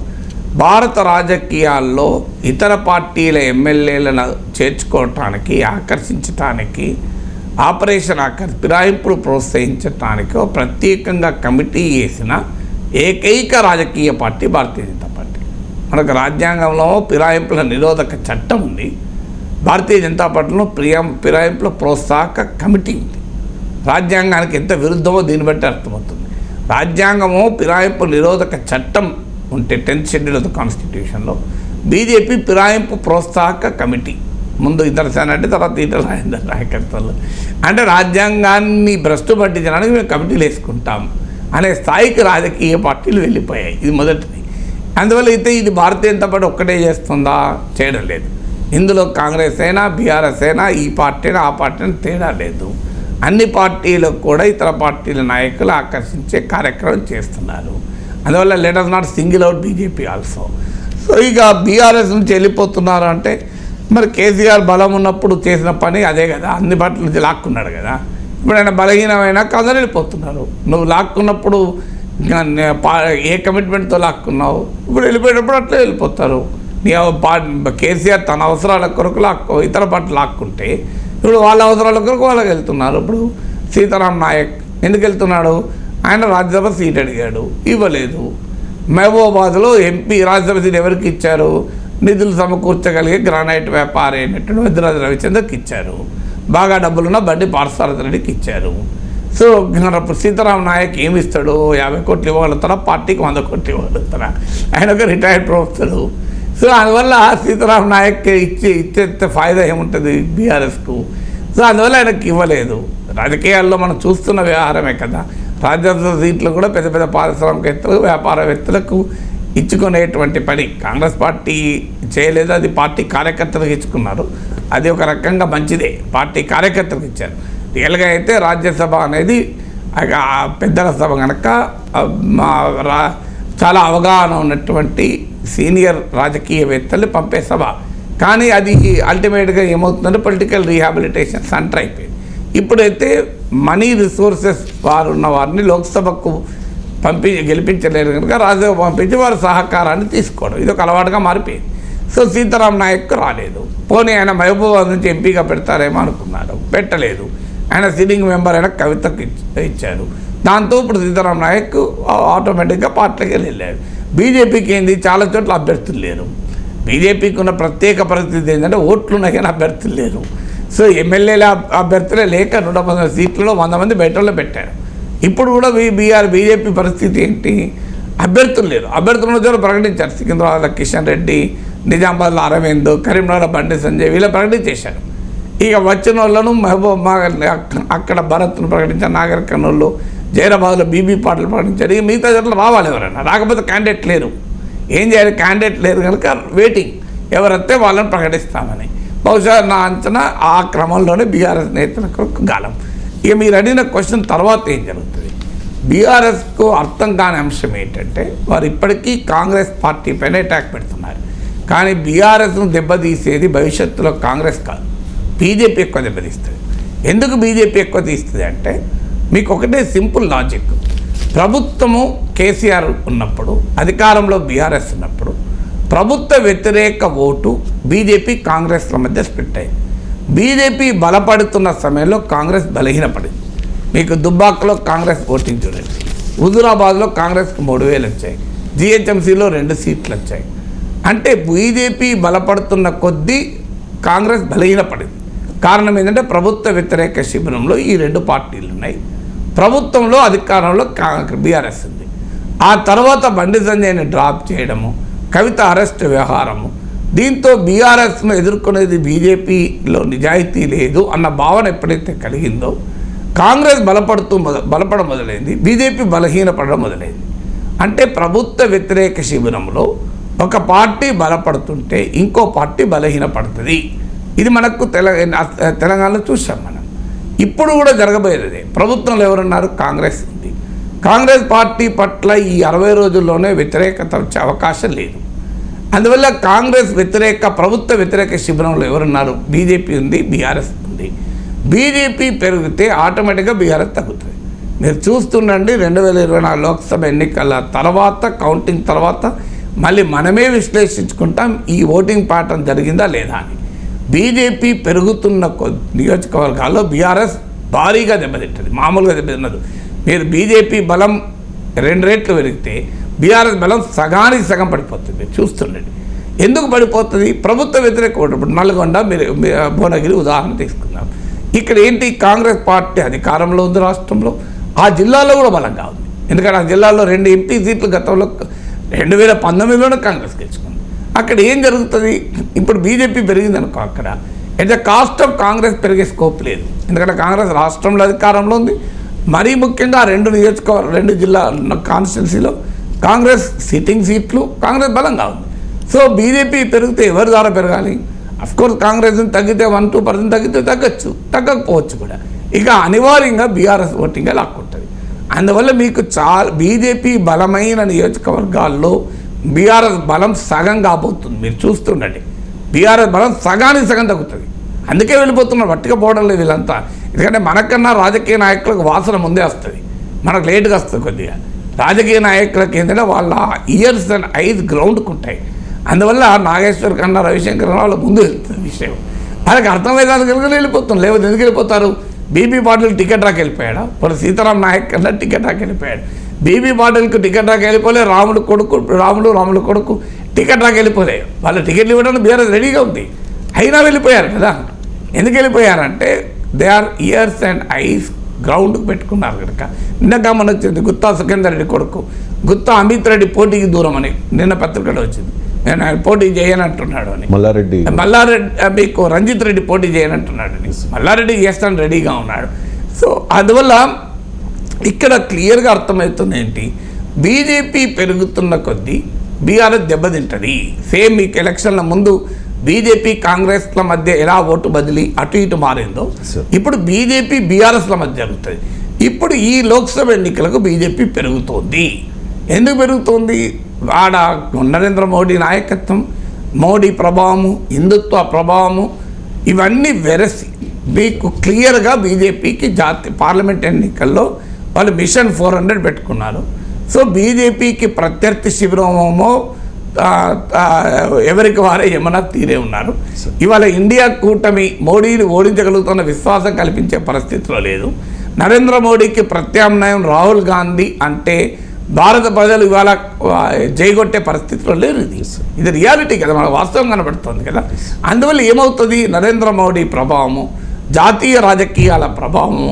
భారత రాజకీయాల్లో ఇతర పార్టీల ఎమ్మెల్యేలను చేర్చుకోవటానికి, ఆకర్షించటానికి, ఆపరేషన్ ఫిరాయింపులు ప్రోత్సహించటానికి ప్రత్యేకంగా కమిటీ వేసిన ఏకైక రాజకీయ పార్టీ భారతీయ జనతా పార్టీ. మనకు రాజ్యాంగంలో ఫిరాయింపుల నిరోధక చట్టం ఉంది, భారతీయ జనతా పార్టీలో ఫిరాయింపుల ప్రోత్సాహక కమిటీ ఉంది. రాజ్యాంగానికి ఎంత విరుద్ధమో దీన్ని బట్టి అర్థమవుతుంది. రాజ్యాంగము ఫిరాయింపు నిరోధక చట్టం ఉంటే 10th షెడ్యూల్ ఆఫ్ ద కాన్స్టిట్యూషన్లో బీజేపీ ఫిరాయింపు ప్రోత్సాహక కమిటీ, ముందు ఇంద్రసేనారెడ్డి తర్వాత ఈటల రాజేందర్ నాయకత్వంలో, అంటే రాజ్యాంగాన్ని భ్రష్టు పట్టించడానికి మేము కమిటీలు వేసుకుంటాం అనే స్థాయికి రాజకీయ పార్టీలు వెళ్ళిపోయాయి. ఇది మొదటిది. అందువల్ల అయితే ఇది భారతీయ జనతా పార్టీ ఒక్కటే చేస్తుందా? చేయడం లేదు. ఇందులో కాంగ్రెస్ అయినా, బీఆర్ఎస్ అయినా, ఈ పార్టీ అయినా, ఆ పార్టీ అయినా తేడా లేదు. అన్ని పార్టీలకు కూడా ఇతర పార్టీల నాయకులు ఆకర్షించే కార్యక్రమం చేస్తున్నారు. అందువల్ల let us not single out BJP also. So ఇక బీఆర్ఎస్ నుంచి వెళ్ళిపోతున్నారు అంటే మరి కేసీఆర్ బలం ఉన్నప్పుడు చేసిన పని అదే కదా, అన్ని పార్టీల నుంచి లాక్కున్నాడు కదా. ఇప్పుడు ఆయన బలహీనమైనా అందరూ వెళ్ళిపోతున్నారు. నువ్వు లాక్కున్నప్పుడు ఏ కమిట్మెంట్తో లాక్కున్నావు, ఇప్పుడు వెళ్ళిపోయేటప్పుడు అట్లే వెళ్ళిపోతారు. నీ కేసీఆర్ తన అవసరాల కొరకు ఇతర పార్టీలు లాక్కుంటే ఇప్పుడు వాళ్ళ అవసరాల కొరకు వాళ్ళకి వెళ్తున్నారు. ఇప్పుడు సీతారాం నాయక్ ఎందుకు వెళ్తున్నాడు? ఆయన రాజ్యసభ సీట్ అడిగాడు, ఇవ్వలేదు. మహబూబాబాద్లో ఎంపీ రాజ్యసభ సీట్ ఎవరికి ఇచ్చారు? నిధులు సమకూర్చగలిగే గ్రానైట్ వ్యాపారి అయినట్టు వద్దిరాజు రవిచంద్రకి ఇచ్చారు. బాగా డబ్బులున్న బండి పార్థసారథి రెడ్డికి ఇచ్చారు. సో సీతారాం నాయక్ ఏమి ఇస్తాడు? 50 కోట్లు ఇవ్వగలుగుతారా? పార్టీకి 100 కోట్లు ఇవ్వగలుగుతారా? ఆయన ఒక రిటైర్డ్ ప్రొఫెసర్. సో అందువల్ల సీతారాం నాయక్ ఇచ్చే ఫాయిదా ఏముంటుంది బీఆర్ఎస్కు? సో అందువల్ల ఆయనకి ఇవ్వలేదు. రాజకీయాల్లో మనం చూస్తున్న వ్యవహారమే కదా. రాజ్యసభ సీట్లు కూడా పెద్ద పెద్ద పారిశ్రామికవేత్తలు, వ్యాపారవేత్తలకు ఇచ్చుకునేటువంటి పని కాంగ్రెస్ పార్టీ చేయలేదు. అది పార్టీ కార్యకర్తలకు ఇచ్చుకున్నారు. అది ఒక రకంగా మంచిదే, పార్టీ కార్యకర్తలకు ఇచ్చారు. రియల్గా అయితే రాజ్యసభ అనేది పెద్దల సభ కనుక చాలా అవగాహన ఉన్నటువంటి సీనియర్ రాజకీయవేత్తలు పంపే సభ. కానీ అది అల్టిమేట్గా ఏమవుతుందంటే పొలిటికల్ రీహాబిలిటేషన్ సెంటర్ అయిపోయింది. ఇప్పుడైతే మనీ రిసోర్సెస్ వారు ఉన్న వారిని లోక్సభకు గెలిపించలేరు కనుక రాజ్యసభ పంపించి వారి సహకారాన్ని తీసుకోవడం ఇది ఒక అలవాటుగా మారిపోయింది. సో సీతారాం నాయక్ రాలేదు. పోనీ ఆయన మహబూబాబాద్ నుంచి ఎంపీగా పెడతారేమో అనుకున్నారు, పెట్టలేదు. ఆయన సిట్టింగ్ మెంబర్ అయిన కవితకు ఇచ్చారు. దాంతో ఇప్పుడు సీతారాం నాయక్ ఆటోమేటిక్గా పార్టీకి వెళ్ళారు. బీజేపీకి ఏంది, చాలా చోట్ల అభ్యర్థులు లేరు. బీజేపీకి ఉన్న ప్రత్యేక పరిస్థితి ఏంటంటే ఓట్లు ఉన్నాయి కానీ అభ్యర్థులు లేరు. సో ఎమ్మెల్యేల అభ్యర్థులే లేక 110 సీట్లలో 100 మంది బయటలో పెట్టారు. ఇప్పుడు కూడా బీజేపీ పరిస్థితి ఏంటి? అభ్యర్థులు లేరు. అభ్యర్థులను జర ప్రకటించారు. సికింద్రాబాద్లో కిషన్ రెడ్డి, నిజామాబాద్లో అరవింద్, కరీంనగర్లో బండి సంజయ్ వీళ్ళు ప్రకటించేశారు. ఇక వచ్చిన వాళ్ళను మహబూబ్ అక్కడ భరత్ను ప్రకటించారు, నాగర్ కర్నూలు, జైరాబాద్లో బీబీ పాటలు ప్రకటించారు. ఇక మిగతా చోట్ల రావాలి ఎవరైనా, రాకపోతే క్యాండిడేట్ లేరు. ఏం చేయాలి? క్యాండిడేట్ లేరు కనుక వెయిటింగ్, ఎవరైతే వాళ్ళని ప్రకటిస్తామని. బహుశా నా అంచనా ఆ క్రమంలోనే బీఆర్ఎస్ నేతలకు గాలం. ఇక మీరు అడిగిన క్వశ్చన్ తర్వాత ఏం జరుగుతుంది? బీఆర్ఎస్కు అర్థం కాని అంశం ఏంటంటే వారు ఇప్పటికీ కాంగ్రెస్ పార్టీ పైన అటాక్ పెడుతున్నారు. కానీ బీఆర్ఎస్ను దెబ్బతీసేది భవిష్యత్తులో కాంగ్రెస్ కాదు, బీజేపీ ఎక్కువ దెబ్బతీస్తుంది. ఎందుకు బీజేపీ ఎక్కువ తీస్తుంది అంటే మీకు ఒకటే సింపుల్ లాజిక్. ప్రభుత్వము కేసీఆర్ ఉన్నప్పుడు, అధికారంలో బీఆర్ఎస్ ఉన్నప్పుడు ప్రభుత్వ వ్యతిరేక ఓటు బీజేపీ కాంగ్రెస్ల మధ్య స్ప్లిట్ అయింది. బీజేపీ బలపడుతున్న సమయంలో కాంగ్రెస్ బలహీనపడింది. మీకు దుబ్బాకలో కాంగ్రెస్ ఓటింగ్ చూడండి, హుజూరాబాద్లో కాంగ్రెస్కి 3,000 వచ్చాయి, జిహెచ్ఎంసీలో 2 సీట్లు వచ్చాయి. అంటే బీజేపీ బలపడుతున్న కొద్దీ కాంగ్రెస్ బలహీనపడింది. కారణం ఏంటంటే ప్రభుత్వ వ్యతిరేక శిబిరంలో ఈ 2 పార్టీలు ఉన్నాయి, ప్రభుత్వంలో అధికారంలో బీఆర్ఎస్ ఉంది. ఆ తర్వాత బండి సంజయ్ని డ్రాప్ చేయడము, కవిత అరెస్ట్ వ్యవహారము, దీంతో బీఆర్ఎస్ను ఎదుర్కొనేది బీజేపీలో నిజాయితీ లేదు అన్న భావన ఎప్పుడైతే కలిగిందో కాంగ్రెస్ బలపడడం మొదలైంది, బీజేపీ బలహీనపడడం మొదలైంది. అంటే ప్రభుత్వ వ్యతిరేక శిబిరంలో ఒక పార్టీ బలపడుతుంటే ఇంకో పార్టీ బలహీనపడుతుంది. ఇది మనకు తెలంగాణలో చూసాం మనం. ఇప్పుడు కూడా జరగబోయేది. ప్రభుత్వంలో ఎవరున్నారు? కాంగ్రెస్ ఉంది. కాంగ్రెస్ పార్టీ పట్ల ఈ 60 రోజుల్లోనే వ్యతిరేకత వచ్చే అవకాశం లేదు. అందువల్ల కాంగ్రెస్ ప్రభుత్వ వ్యతిరేక శిబిరంలో ఎవరున్నారు? బీజేపీ ఉంది, బీఆర్ఎస్ ఉంది. బీజేపీ పెరిగితే ఆటోమేటిక్గా బీఆర్ఎస్ తగ్గుతుంది. మీరు చూస్తుండండి, 2024 లోక్సభ ఎన్నికల తర్వాత, కౌంటింగ్ తర్వాత మళ్ళీ మనమే విశ్లేషించుకుంటాం ఈ ఓటింగ్ ప్యాటర్న్ జరిగిందా లేదా అని. బీజేపీ పెరుగుతున్న నియోజకవర్గాల్లో బీఆర్ఎస్ భారీగా దెబ్బతింటుంది, మామూలుగా దెబ్బతిన్నదు. మీరు బీజేపీ బలం 2 రెట్లు పెరిగితే బీఆర్ఎస్ బలం సగానికి సగం పడిపోతుంది. మీరు చూస్తుండండి. ఎందుకు పడిపోతుంది? ప్రభుత్వ వ్యతిరేక ఓటు. ఇప్పుడు నల్గొండ, మీరు భువనగిరి ఉదాహరణ తీసుకుందాం. ఇక్కడ ఏంటి? కాంగ్రెస్ పార్టీ అధికారంలో ఉంది రాష్ట్రంలో, ఆ జిల్లాలో కూడా బలంగా ఉంది. ఎందుకంటే ఆ జిల్లాలో 2 ఎంపీ సీట్లు గతంలో 2019లోనే కాంగ్రెస్ గెలుచుకుంది. అక్కడ ఏం జరుగుతుంది? ఇప్పుడు బీజేపీ పెరిగింది అనుకో, అక్కడ at the cost of Congress పెరిగే స్కోప్ లేదు. ఎందుకంటే కాంగ్రెస్ రాష్ట్రంలో అధికారంలో ఉంది. మరీ ముఖ్యంగా 2 జిల్లా కాన్స్టిట్యున్సీలో కాంగ్రెస్ సిట్టింగ్ సీట్లు కాంగ్రెస్ బలంగా ఉంది. సో బీజేపీ పెరిగితే ఎవరి ద్వారా పెరగాలి? అఫ్కోర్స్ కాంగ్రెస్ తగ్గితే 1-2% తగ్గితే తగ్గచ్చు, తగ్గకపోవచ్చు కూడా. ఇక అనివార్యంగా బీఆర్ఎస్ ఓటింగ్గా లాక్కుంటుంది. అందువల్ల మీకు బీజేపీ బలమైన నియోజకవర్గాల్లో బీఆర్ఎస్ బలం సగం కాబోతుంది. మీరు చూస్తుండండి, బీఆర్ఎస్ బలం సగానికి సగం తగ్గుతుంది. అందుకే వెళ్ళిపోతున్నారు, వట్టిగా పోవడం లేదు వీళ్ళంతా. ఎందుకంటే మనకన్నా రాజకీయ నాయకులకు వాసన ముందే వస్తుంది, మనకు లేటుగా వస్తుంది కొద్దిగా. రాజకీయ నాయకులకి ఏంటంటే వాళ్ళ ఇయర్స్ అండ్ ఐస్ గ్రౌండ్కి ఉంటాయి. అందువల్ల నాగేశ్వర్ కన్నా రవిశంకర్ వాళ్ళు ముందు వెళ్తుంది విషయం. వాళ్ళకి అర్థమయ్యేదానికి కనుక వెళ్ళిపోతుంది. లేకపోతే ఎందుకు వెళ్ళిపోతారు? బీబీ పాటిల్ టికెట్ రాకి వెళ్ళిపోయాడు, ఇప్పుడు సీతారాం నాయక్ కన్నా టికెట్ రాకి వెళ్ళిపోయాడు. బీబీ పాటిల్కి టికెట్ రాకి వెళ్ళిపోలే, రాముడు కొడుకు టికెట్ రాకి వెళ్ళిపోలే. వాళ్ళ టికెట్లు ఇవ్వడానికి బీఆర్ఎస్ రెడీగా ఉంది, అయినా వెళ్ళిపోయారు కదా. ఎందుకు వెళ్ళిపోయారంటే they are ears and eyes గ్రౌండ్కి పెట్టుకున్నారు కనుక. నిన్న గమనం వచ్చింది, గుత్తా సుఖేందర్ రెడ్డి కొడుకు గుత్తా అమిత్ రెడ్డి పోటీకి దూరం అని నిన్న పత్రికలో వచ్చింది. నేను ఆయన పోటీ చేయనంటున్నాడు అని. మల్లారెడ్డి మీకు రంజిత్ రెడ్డి పోటీ చేయనంటున్నాడు అని. మల్లారెడ్డి చేస్తాను రెడీగా ఉన్నాడు. సో అందువల్ల ఇక్కడ క్లియర్గా అర్థమవుతుంది ఏంటి, బీజేపీ పెరుగుతున్న కొద్దీ బీఆర్ఎస్ దెబ్బతింటుంది. సేమ్ మీకు ఎలక్షన్ల ముందు బీజేపీ కాంగ్రెస్ల మధ్య ఎలా ఓటు బదిలీ అటు ఇటు మారిందో ఇప్పుడు బీజేపీ బీఆర్ఎస్ల మధ్య జరుగుతుంది. ఇప్పుడు ఈ లోక్సభ ఎన్నికలకు బీజేపీ పెరుగుతోంది. ఎందుకు పెరుగుతోంది? ఆడ నరేంద్ర మోడీ నాయకత్వం, మోడీ ప్రభావము, హిందుత్వ ప్రభావము ఇవన్నీ వెరసి మీకు క్లియర్గా బీజేపీకి పార్లమెంట్ ఎన్నికల్లో వాళ్ళు మిషన్ 400 పెట్టుకున్నారు. సో బీజేపీకి ప్రత్యర్థి శిబిరమేమో ఎవరికి వారే ఏమన్నా తీరే ఉన్నారు. ఇవాళ ఇండియా కూటమి మోడీని ఓడించగలుగుతున్న విశ్వాసం కల్పించే పరిస్థితిలో లేదు. నరేంద్ర మోడీకి ప్రత్యామ్నాయం రాహుల్ గాంధీ అంటే భారత ప్రజలు ఇవాళ జైగొట్టే పరిస్థితిలో లేరు. ఇది రియాలిటీ కదా, మనకు వాస్తవం కనబడుతుంది కదా. అందువల్ల ఏమవుతుంది? నరేంద్ర మోడీ ప్రభావము, జాతీయ రాజకీయాల ప్రభావము,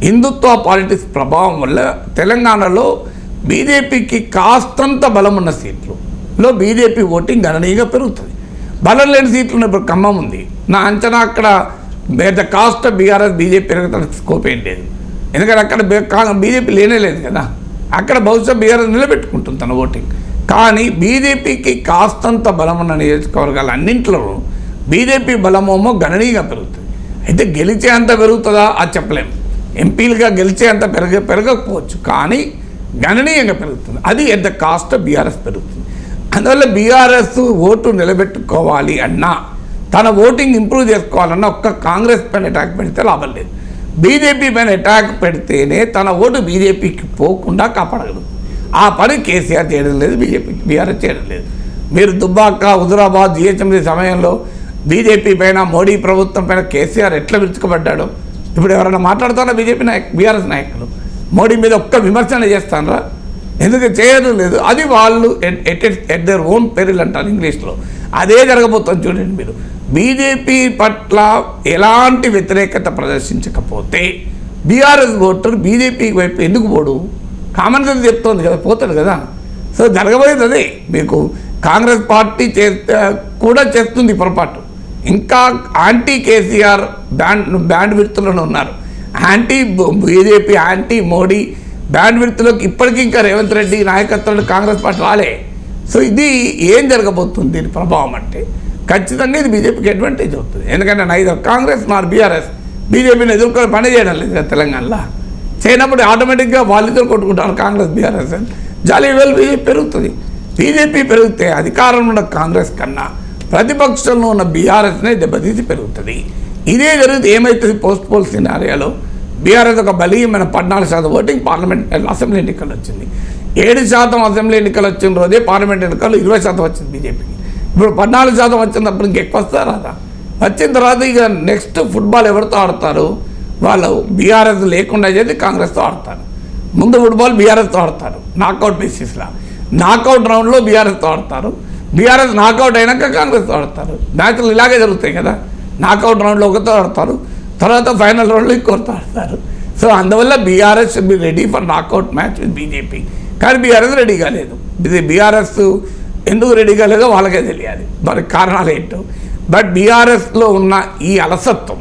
హిందుత్వ పాలిటిక్స్ ప్రభావం వల్ల తెలంగాణలో బీజేపీకి కాస్తంత బలం ఉన్న సీట్లలో బీజేపీ ఓటింగ్ గణనీయంగా పెరుగుతుంది. బలం లేని సీట్లు ఇప్పుడు ఖమ్మం ఉంది. నా అంచనా అక్కడ the cost of BRS BJP పెరగడానికి స్కోప్ ఏం లేదు. ఎందుకంటే అక్కడ బీజేపీ లేనే లేదు కదా. అక్కడ బహుశా బీఆర్ఎస్ నిలబెట్టుకుంటుంది తన ఓటింగ్. కానీ బీజేపీకి కాస్తంత బలం ఉన్న నియోజకవర్గాలు అన్నింటిలో బీజేపీ బలమేమో గణనీయంగా పెరుగుతుంది. అయితే గెలిచే అంత పెరుగుతుందా అది చెప్పలేము. ఎంపీలుగా గెలిచే అంత పెరగకపోవచ్చు, కానీ గణనీయంగా పెరుగుతుంది. అది at the cost of BRS పెరుగుతుంది. అందువల్ల బీఆర్ఎస్ ఓటు నిలబెట్టుకోవాలి అన్నా, తన ఓటింగ్ ఇంప్రూవ్ చేసుకోవాలన్నా ఒక్క కాంగ్రెస్ పైన అటాక్ పెడితే లాభం లేదు. బీజేపీ పైన అటాక్ పెడితేనే తన ఓటు బీజేపీకి పోకుండా కాపాడగలదు. ఆ పని కేసీఆర్ చేయడం లేదు, బీఆర్ఎస్ చేయడం లేదు. మీరు దుబ్బాక, హుజురాబాద్, జిహెచ్ఎంసీ సమయంలో బీజేపీ పైన, మోడీ ప్రభుత్వం పైన కేసీఆర్ ఎట్లా విరుచుకోబడ్డాడో ఇప్పుడు ఎవరైనా మాట్లాడుతారా? బీఆర్ఎస్ నాయకులు మోడీ మీద ఒక్క విమర్శన చేస్తానరా? ఎందుకు చేయడం లేదు? అది వాళ్ళు ఎట్ దేర్ ఓన్ పెరిల్ అంటారు ఇంగ్లీష్లో. అదే జరగబోతుంది చూడండి. మీరు బీజేపీ పట్ల ఎలాంటి వ్యతిరేకత ప్రదర్శించకపోతే బీఆర్ఎస్ ఓటర్ బీజేపీ వైపు ఎందుకు పోడు? కామన్ సెన్స్ చెప్తోంది కదా, పోతాడు కదా. సో జరగబోయేది అదే. మీకు కాంగ్రెస్ పార్టీ కూడా చేస్తుంది పొరపాటు. ఇంకా యాంటీ కేసీఆర్ బ్యాండ్ విడుతులను ఉన్నారు. Anti BJP, anti Modi band విడుతులోకి ఇప్పటికీ ఇంకా రేవంత్ రెడ్డి నాయకత్వంలో కాంగ్రెస్ పార్టీ రాలే. సో ఇది ఏం జరగబోతుంది దీని ప్రభావం అంటే ఖచ్చితంగా ఇది బీజేపీకి అడ్వాంటేజ్ అవుతుంది. ఎందుకంటే నైదర్ కాంగ్రెస్ నార్ బీఆర్ఎస్ బీజేపీని ఎదుర్కొని పని చేయడం లేదు కదా తెలంగాణలో. చేయనప్పుడు ఆటోమేటిక్గా వాళ్ళిద్దరు కొట్టుకుంటారు కాంగ్రెస్ బీఆర్ఎస్ అని. జాలీ వెల్ బీజేపీ పెరుగుతుంది. బీజేపీ పెరిగితే అధికారంలో ఉన్న కాంగ్రెస్ కన్నా ప్రతిపక్షంలో ఉన్న బీఆర్ఎస్నే దెబ్బతీసి పెరుగుతుంది. ఇదే జరిగితే ఏమవుతుంది? పోస్ట్ పోల్ సినారియాలో బీఆర్ఎస్ ఒక బలీయమైన 14% ఓటింగ్ పార్లమెంట్ అసెంబ్లీ ఎన్నికలు వచ్చింది. 7% అసెంబ్లీ ఎన్నికలు వచ్చిన రోజే పార్లమెంట్ ఎన్నికలు 20% వచ్చింది బీజేపీకి. ఇప్పుడు 14% వచ్చినప్పుడు ఇంకెక్కువ వస్తారా? వచ్చిన తర్వాత ఇక నెక్స్ట్ ఫుట్బాల్ ఎవరితో ఆడతారు? వాళ్ళు బీఆర్ఎస్ లేకుండా చేసి కాంగ్రెస్తో ఆడతారు. ముందు ఫుట్బాల్ బీఆర్ఎస్తో ఆడతారు నాకౌట్ బేసిస్లా. నాకౌట్ రౌండ్లో బీఆర్ఎస్తో ఆడతారు. బీఆర్ఎస్ నాకౌట్ అయినాక కాంగ్రెస్తో ఆడతారు. మ్యాచ్లు ఇలాగే జరుగుతాయి కదా. నాకౌట్ రౌండ్లో ఒకతో ఆడతారు, తర్వాత ఫైనల్ రౌండ్లో ఇంకొకరితో ఆడతారు. సో అందువల్ల BRS should be ready for knockout match with BJP. కానీ బీఆర్ఎస్ రెడీ కాలేదు. ఇది బీఆర్ఎస్ ఎందుకు రెడీ కాలేదో వాళ్ళకే తెలియాలి, మరి కారణాలు ఏంటో. బట్ బీఆర్ఎస్లో ఉన్న ఈ అలసత్వం,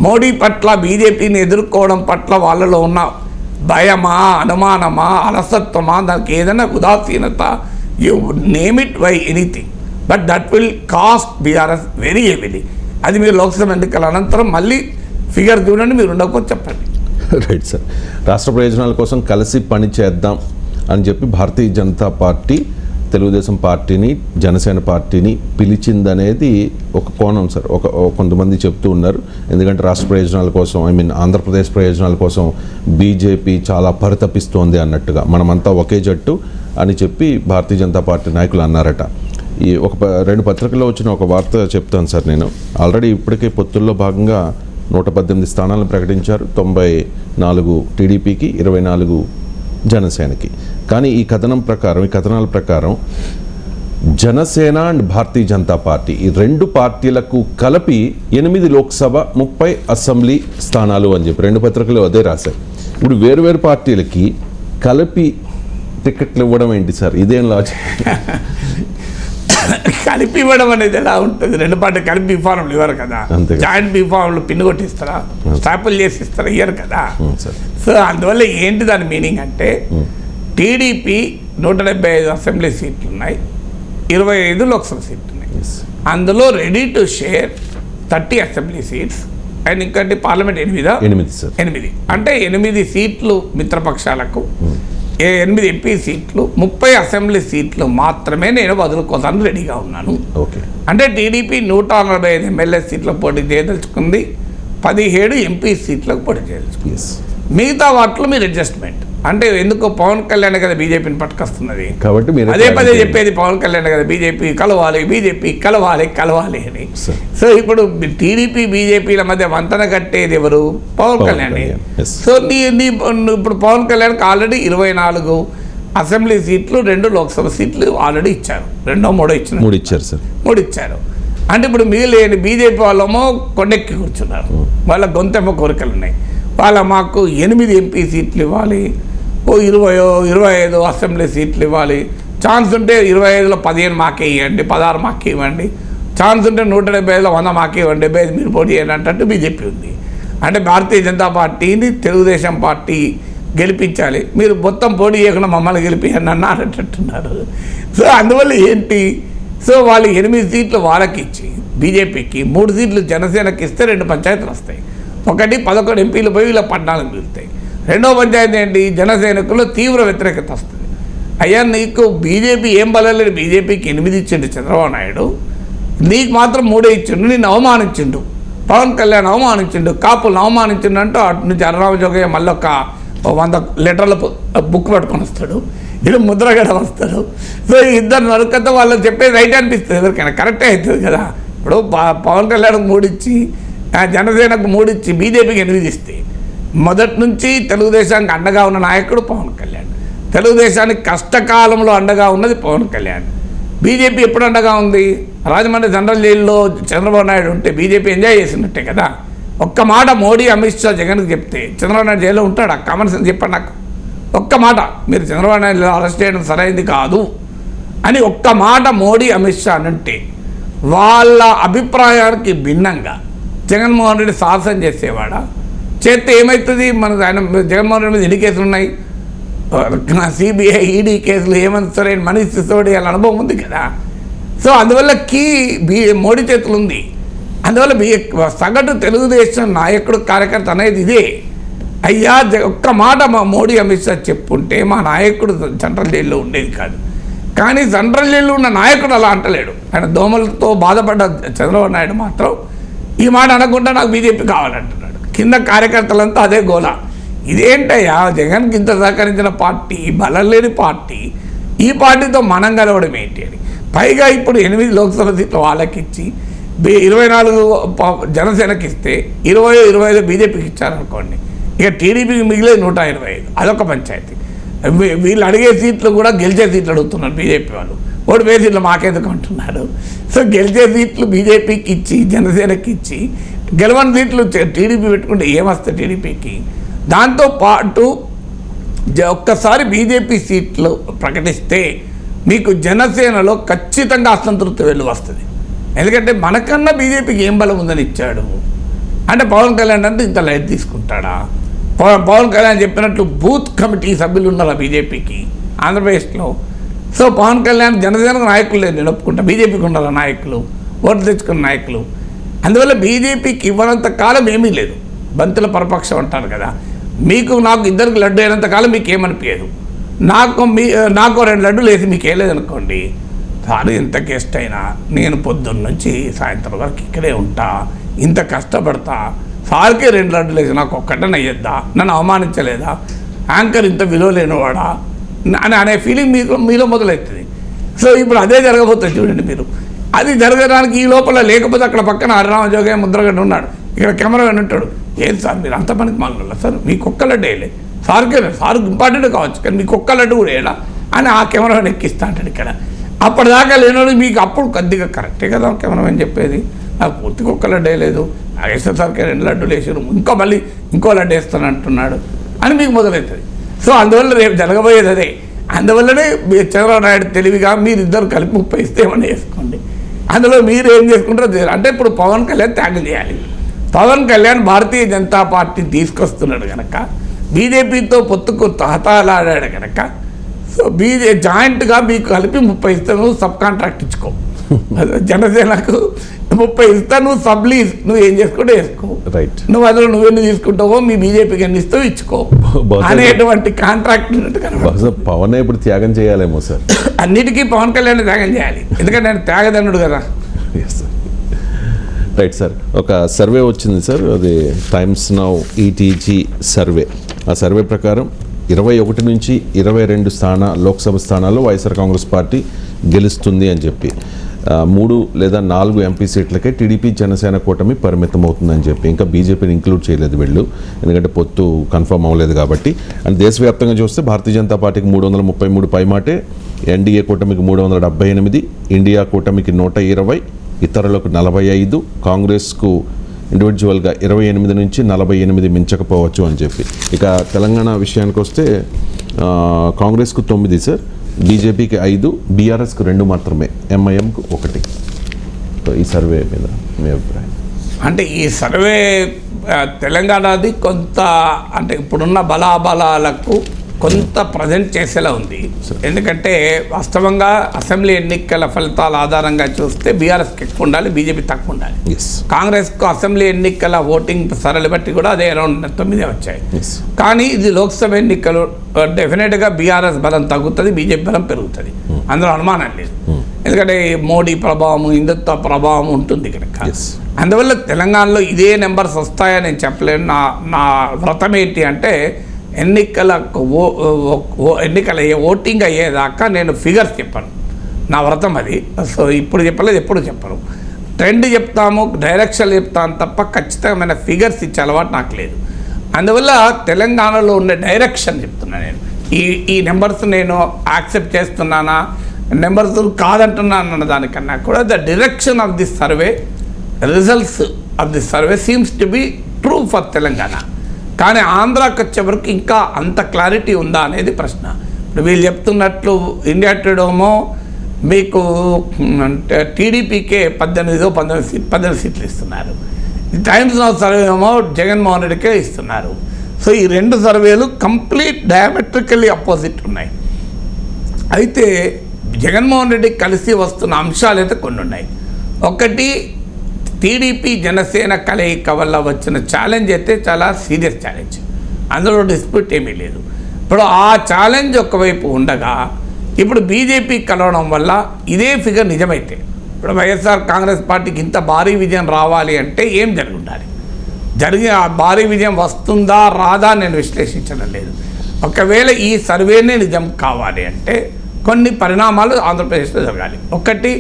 మోడీ పట్ల, బీజేపీని ఎదుర్కోవడం పట్ల వాళ్ళలో ఉన్న భయమా, అనుమానమా, అలసత్వమా, దానికి ఏదైనా ఉదాసీనత, you name it by anything, but that will cost BRS very heavily. అది మీరు లోక్సభ ఎన్నికల అనంతరం మళ్ళీ ఫిగర్ చూడండి, మీరు ఉండకపోతే చెప్పండి. Right sir. రాష్ట్ర ప్రయోజనాల కోసం కలిసి పని చేద్దాం అని చెప్పి భారతీయ జనతా పార్టీ తెలుగుదేశం పార్టీని, జనసేన పార్టీని పిలిచిందనేది ఒక కోణం సార్. కొంతమంది చెప్తూ ఉన్నారు. ఎందుకంటే రాష్ట్ర ప్రయోజనాల కోసం, ఆంధ్రప్రదేశ్ ప్రయోజనాల కోసం బీజేపీ చాలా పరితపిస్తోంది అన్నట్టుగా, మనమంతా ఒకే జట్టు అని చెప్పి భారతీయ జనతా పార్టీ నాయకులు అన్నారట. ఈ రెండు పత్రికల్లో వచ్చిన ఒక వార్త చెప్తాను సార్ నేను. ఆల్రెడీ ఇప్పటికే పొత్తుల్లో భాగంగా 118 స్థానాలను ప్రకటించారు. 94 టీడీపీకి, 24 జనసేనకి. కానీ ఈ కథనాల ప్రకారం జనసేన అండ్ భారతీయ జనతా పార్టీ, ఈ రెండు పార్టీలకు కలిపి 8 లోక్సభ, 30 అసెంబ్లీ స్థానాలు అని చెప్పి రెండు పత్రికలు అదే రాశారు. ఇప్పుడు వేరు పార్టీలకి కలిపి టికెట్లు ఇవ్వడం ఏంటి సార్? ఇదేం లాజిక్? కలిపి ఇవ్వడం అనేది ఎలా ఉంటుంది? రెండు పార్టీ కలిపి బీఫార్మ్లు ఇవ్వరు కదా. జాయింట్ బీఫార్మ్లు పిన్ను కొట్టిస్తారా, స్టాపుల్ చేసి ఇస్తారా? ఇయ్యరు కదా. సో అందువల్ల ఏంటి దాని మీనింగ్ అంటే, టీడీపీ 175 అసెంబ్లీ సీట్లు ఉన్నాయి, 25 లోక్సభ సీట్లు ఉన్నాయి. అందులో ready to share 30 assembly seats and ఇంకటి పార్లమెంట్ 8 అంటే 8 సీట్లు మిత్రపక్షాలకు, 8 ఎంపీ సీట్లు, 30 అసెంబ్లీ సీట్లు మాత్రమే నేను వదులుకోవడానికి రెడీగా ఉన్నాను. అంటే టీడీపీ 145 ఎమ్మెల్యే సీట్లకు పోటీ చేయదలుచుకుంది, 17 ఎంపీ సీట్లకు పోటీ చేయదలుచుకుంది. మిగతా వాటిలో మీరు అడ్జస్ట్మెంట్ అంటే ఎందుకు పవన్ కళ్యాణ్ కదా బీజేపీని పట్టుకొస్తున్నది కాబట్టి అదే పదే చెప్పేది పవన్ కళ్యాణ్ కదా బీజేపీ కలవాలి అని. సో ఇప్పుడు టీడీపీ బీజేపీల మధ్య వంతన కట్టేది ఎవరు? పవన్ కళ్యాణ్. సో ఇప్పుడు పవన్ కళ్యాణ్కి ఆల్రెడీ 24 అసెంబ్లీ సీట్లు, 2 లోక్సభ సీట్లు ఆల్రెడీ ఇచ్చారు. 2 ఇచ్చారు సార్. 3 ఇచ్చారు. అంటే ఇప్పుడు మిగిలిన బీజేపీ వాళ్ళేమో కొండెక్కి కూర్చున్నారు, వాళ్ళ గొంతెమ్మ కోరికలు ఉన్నాయి. మాకు 8 ఎంపీ సీట్లు ఇవ్వాలి, 25 అసెంబ్లీ సీట్లు ఇవ్వాలి, ఛాన్స్ ఉంటే 25లో 15 మాకే ఇవ్వండి, 16 మాకే ఇవ్వండి, ఛాన్స్ ఉంటే 175లో 100 మాకే ఇవ్వండి, 75 మీరు పోటీ చేయండి అంటే బీజేపీ ఉంది. అంటే భారతీయ జనతా పార్టీని తెలుగుదేశం పార్టీ గెలిపించాలి, మీరు మొత్తం పోటీ చేయకుండా మమ్మల్ని గెలిపించండి అన్నట్టున్నారు. సో అందువల్ల ఏంటి, సో వాళ్ళు 8 సీట్లు వాళ్ళకి ఇచ్చి బీజేపీకి 3 సీట్లు జనసేనకి ఇస్తే 2 పంచాయతీలు వస్తాయి. ఒకటి 11 ఎంపీలు పోయి వీళ్ళ 14 మిగులుతాయి. రెండో పంచాయతీ ఏంటి, జనసైనికుల్లో తీవ్ర వ్యతిరేకత వస్తుంది. అయ్యా నీకు బీజేపీ ఏం బలలేదు, బీజేపీకి 8 ఇచ్చిండు చంద్రబాబు నాయుడు, నీకు మాత్రం 3 ఇచ్చిండు, నిన్ను అవమానించిండు, పవన్ కళ్యాణ్ అవమానించిండు, కాపులను అవమానించిండు అంటూ అటు నుంచి అరరామజోగయ్య మళ్ళీ ఒక 100 లీటర్ల బుక్ పట్టుకొని వస్తాడు, వీళ్ళు ముద్రగడ వస్తాడు. సో ఇద్దరు నరుకతో వాళ్ళకి చెప్పేది రైట్ అనిపిస్తుంది, ఎవరికైనా కరెక్టే అవుతుంది కదా. ఇప్పుడు పవన్ కళ్యాణ్కి 3 ఇచ్చి, జనసేనకు 3 ఇచ్చి బీజేపీకి 8 ఇస్తే, మొదటి నుంచి తెలుగుదేశానికి అండగా ఉన్న నాయకుడు పవన్ కళ్యాణ్, తెలుగుదేశానికి కష్టకాలంలో అండగా ఉన్నది పవన్ కళ్యాణ్. బీజేపీ ఎప్పుడు అండగా ఉంది, రాజమండ్రి జనరల్ జైల్లో చంద్రబాబు నాయుడు ఉంటే బీజేపీ ఎంజాయ్ చేసినట్టే కదా. ఒక్క మాట మోడీ అమిత్ షా జగన్కి చెప్తే చంద్రబాబు నాయుడు జైల్లో ఉంటాడు, కామన్ సెన్స్ చెప్పండి నాకు. ఒక్క మాట, మీరు చంద్రబాబు నాయుడు అరెస్ట్ చేయడం సరైనది కాదు అని ఒక్క మాట మోడీ అమిత్ షా అంటే వాళ్ళ అభిప్రాయానికి భిన్నంగా జగన్మోహన్ రెడ్డి సాహసం చేసేవాడా? చేస్తే ఏమవుతుంది, మన ఆయన జగన్మోహన్ రెడ్డి మీద ఎన్ని కేసులు ఉన్నాయి, సిబిఐ ఈడీ కేసులు, హేమంత్ సోరెన్, మనీష్ సిసోడియా వాళ్ళ అనుభవం ఉంది కదా. సో అందువల్ల మోడీ చేతులు ఉంది. అందువల్ల సగటు తెలుగుదేశం నాయకుడు కార్యకర్త అనేది ఇదే. అయ్యా ఒక్క మాట మా మోడీ అమిత్ షా చెప్పుంటే మా నాయకుడు సెంట్రల్ జైల్లో ఉండేది కాదు. కానీ సెంట్రల్ జైల్లో ఉన్న నాయకుడు అలా అంటలేడు. ఆయన దోమలతో బాధపడ్డ చంద్రబాబు నాయుడు మాత్రం ఈ మాట అనకుండా నాకు బీజేపీ కావాలంటున్నాడు. కింద కార్యకర్తలంతా అదే గోల. ఇదేంటయ్యా, జగన్కి ఇంత సహకరించిన పార్టీ, బలం లేని పార్టీ, ఈ పార్టీతో మనం కలవడం ఏంటి అని. పైగా ఇప్పుడు 8 లోక్సభ సీట్లు వాళ్ళకి ఇచ్చి 24 జనసేనకి ఇస్తే 25 బీజేపీకి ఇచ్చారనుకోండి, ఇక టీడీపీకి మిగిలేదు 125, అదొక పంచాయతీ. వీళ్ళు అడిగే సీట్లు కూడా గెలిచే సీట్లు అడుగుతున్నారు బీజేపీ వాళ్ళు, ఓడిపోయే సీట్లు మాకెందుకు అంటున్నారు. సో గెలిచే సీట్లు బీజేపీకి ఇచ్చి జనసేనకి ఇచ్చి గెలవని సీట్లు టీడీపీ పెట్టుకుంటే ఏమొస్తాయి టీడీపీకి. దాంతోపాటు ఒక్కసారి బీజేపీ సీట్లు ప్రకటిస్తే మీకు జనసేనలో ఖచ్చితంగా అసంతృప్తి వెళ్ళు వస్తుంది. ఎందుకంటే మనకన్నా బీజేపీకి ఏం బలం ఉందని ఇచ్చాడు అంటే పవన్ కళ్యాణ్ అంటే ఇంత లైట్ తీసుకుంటాడా? పవన్ కళ్యాణ్ చెప్పినట్లు బూత్ కమిటీ సభ్యులు ఉన్నారు బీజేపీకి ఆంధ్రప్రదేశ్లో. సో పవన్ కళ్యాణ్ జనసేనకు నాయకులు లేదు, నేను ఒప్పుకుంటా. బీజేపీకి ఉండాలి నాయకులు, ఓట్లు తెచ్చుకున్న నాయకులు. అందువల్ల బీజేపీకి ఇవ్వనంత కాలం ఏమీ లేదు. బంతుల పరపక్షం అంటారు కదా, మీకు నాకు ఇద్దరికి లడ్డు అయినంత కాలం మీకు ఏమనిపించదు. నాకు 2 లడ్డులు వేసి మీకు వేయలేదనుకోండి, సార్ ఎంత గెస్ట్ అయినా నేను పొద్దున్న నుంచి సాయంత్రం వరకు ఇక్కడే ఉంటా, ఇంత కష్టపడతా, సార్కే 2 లడ్డులు వేసి నాకు ఒక్కటనే అయ్యద్దా, నన్ను అవమానించలేదా, యాంకర్ ఇంత విలువ లేనివాడా అని అనే ఫీలింగ్ మీలో మొదలవుతుంది. సో ఇప్పుడు అదే జరగబోతుంది చూడండి మీరు. అది జరగడానికి ఈ లోపల లేకపోతే అక్కడ పక్కన హరిరామజోగయ్య ముద్రగడ్డ ఉన్నాడు, ఇక్కడ కెమెరామెన్ ఉంటాడు. ఏం సార్ మీరు అంత పనికి మాగల సార్, మీకు ఒక్క లడ్డు వేయలే, సార్కే సార్కి ఇంపార్టెంట్ కావచ్చు కానీ మీకు ఒక్క లడ్డు కూడా వేయాలా అని ఆ కెమెరామెన్ ఎక్కిస్తా అంటాడు ఇక్కడ. అప్పటిదాకా లేనోడు మీకు అప్పుడు కొద్దిగా కరెక్టే కదా కెమెరామెన్ చెప్పేది, నాకు పూర్తిగా ఒక్క లడ్డు వేయలేదు, నాగేశ్వర సార్కే 2 లడ్డులు వేసారు, ఇంకో లడ్డు వేస్తాను అంటున్నాడు అని మీకు మొదలవుతుంది. సో అందువల్ల రేపు జరగబోయేది అదే. అందువల్లనే చంద్రబాబు నాయుడు తెలివిగా మీరిద్దరు కలిపి 30 ఇస్తే ఏమన్నా చేసుకోండి, అందులో మీరు ఏం చేసుకుంటారో అంటే ఇప్పుడు పవన్ కళ్యాణ్ త్యాగం చేయాలి. పవన్ కళ్యాణ్ భారతీయ జనతా పార్టీని తీసుకొస్తున్నాడు కనుక, బీజేపీతో పొత్తుకు తహతాలాడాడు కనుక, సో జాయింట్గా మీకు కలిపి 30 ఇస్తే నువ్వు సబ్ కాంట్రాక్ట్ ఇచ్చుకో, జనసేనకు 30 ఇస్తా, నువ్వు సబ్లీజ్ నువ్వు ఏం చేసుకుంటే వేసుకో, రైట్, నువ్వు అందులో నువ్వెన్ని తీసుకుంటావో మీ బీజేపీకి ఎన్ని ఇస్తావు ఇచ్చుకో అనేటువంటి కాంట్రాక్ట్ పవన్ ఇప్పుడు త్యాగం చేయాలేమో సార్. అన్నిటికీ పవన్ కళ్యాణ్ త్యాగం చేయాలి, ఎందుకంటే నేను త్యాగదన్నుడు కదా. రైట్ సార్, ఒక సర్వే వచ్చింది సార్, అది టైమ్స్ నౌ ఈటీజీ సర్వే. ఆ సర్వే ప్రకారం 21 నుంచి 22 లోక్సభ స్థానాల్లో వైఎస్ఆర్ కాంగ్రెస్ పార్టీ గెలుస్తుంది అని చెప్పి, 3 లేదా 4 ఎంపీ సీట్లకే టీడీపీ జనసేన కూటమి పరిమితం అవుతుందని చెప్పి, ఇంకా బీజేపీని ఇంక్లూడ్ చేయలేదు వీళ్ళు, ఎందుకంటే పొత్తు కన్ఫర్మ్ అవ్వలేదు కాబట్టి. అండ్ దేశవ్యాప్తంగా చూస్తే భారతీయ జనతా పార్టీకి 333 పైమాటే, ఎన్డీఏ కూటమికి 378, ఇండియా కూటమికి 120, ఇతరులకు 45, కాంగ్రెస్కు ఇండివిజువల్గా 28 నుంచి 48 మించకపోవచ్చు అని చెప్పి. ఇక తెలంగాణ విషయానికి వస్తే కాంగ్రెస్కు 9 సార్, బీజేపీకి 5, బీఆర్ఎస్కు 2 మాత్రమే, ఎంఐఎంకు 1. సో ఈ సర్వే మీద మీ అభిప్రాయం? అంటే ఈ సర్వే తెలంగాణది కొంత అంటే ఇప్పుడున్న బలాబలాలకు కొంత ప్రజెంట్ చేసేలా ఉంది. ఎందుకంటే వాస్తవంగా అసెంబ్లీ ఎన్నికల ఫలితాల ఆధారంగా చూస్తే బీఆర్ఎస్కి ఎక్కువ ఉండాలి, బీజేపీ తక్కువ ఉండాలి. కాంగ్రెస్కు అసెంబ్లీ ఎన్నికల ఓటింగ్ సరళి బట్టి కూడా అదే అరౌండ్ 9 వచ్చాయి. కానీ ఇది లోక్సభ ఎన్నికలు డెఫినెట్గా బీఆర్ఎస్ బలం తగ్గుతుంది, బీజేపీ బలం పెరుగుతుంది, అందులో అనుమానం లేదు. ఎందుకంటే మోడీ ప్రభావం, హిందుత్వ ప్రభావం ఉంటుంది కనుక. అందువల్ల తెలంగాణలో ఇదే నెంబర్స్ వస్తాయని నేను చెప్పలేను. నా వ్రతం ఏంటి అంటే ఎన్నికల ఓటింగ్ అయ్యేదాకా నేను ఫిగర్స్ చెప్పను, నా వ్రతం అది. సో ఇప్పుడు చెప్పలేదు, ఎప్పుడు చెప్పను. ట్రెండ్ చెప్తాము, డైరెక్షన్ చెప్తాను తప్ప ఖచ్చితమైన ఫిగర్స్ ఇచ్చే అలవాటు నాకు లేదు. అందువల్ల తెలంగాణలో ఉండే డైరెక్షన్ చెప్తున్నాను నేను. ఈ నెంబర్స్ నేను యాక్సెప్ట్ చేస్తున్నానా, నెంబర్స్ కాదంటున్నాను అన్న దానికన్నా కూడా the direction of this survey, results of this survey seems to be true for Telangana. కానీ ఆంధ్రాకి వచ్చే వరకు ఇంకా అంత క్లారిటీ ఉందా అనేది ప్రశ్న. ఇప్పుడు వీళ్ళు చెప్తున్నట్లు ఇండియా టుడేమో మీకు టీడీపీకే 18 సీట్లు ఇస్తున్నారు, టైమ్స్ నౌ సర్వే ఏమో జగన్మోహన్ రెడ్డికే ఇస్తున్నారు. సో ఈ 2 సర్వేలు కంప్లీట్ డయామెట్రికల్లీ అపోజిట్ ఉన్నాయి. అయితే జగన్మోహన్ రెడ్డి కలిసి వస్తున్న అంశాలు అయితే కొన్ని ఉన్నాయి. ఒకటి, టీడీపీ జనసేన కలయిక వల్ల వచ్చిన ఛాలెంజ్ అయితే చాలా సీరియస్ ఛాలెంజ్, అందులో డిస్ప్యూట్ ఏమీ లేదు. ఇప్పుడు ఆ ఛాలెంజ్ ఒకవైపు ఉండగా ఇప్పుడు బీజేపీ కలవడం వల్ల ఇదే ఫిగర్ నిజమైతే, ఇప్పుడు వైఎస్ఆర్ కాంగ్రెస్ పార్టీకి ఇంత భారీ విజయం రావాలి అంటే ఏం జరిగి ఉండాలి? ఆ భారీ విజయం వస్తుందా రాదా నేను విశ్లేషించడం లేదు. ఒకవేళ ఈ సర్వేనే నిజం కావాలి అంటే కొన్ని పరిణామాలు ఆంధ్రప్రదేశ్లో జరగాలి. ఒకటి,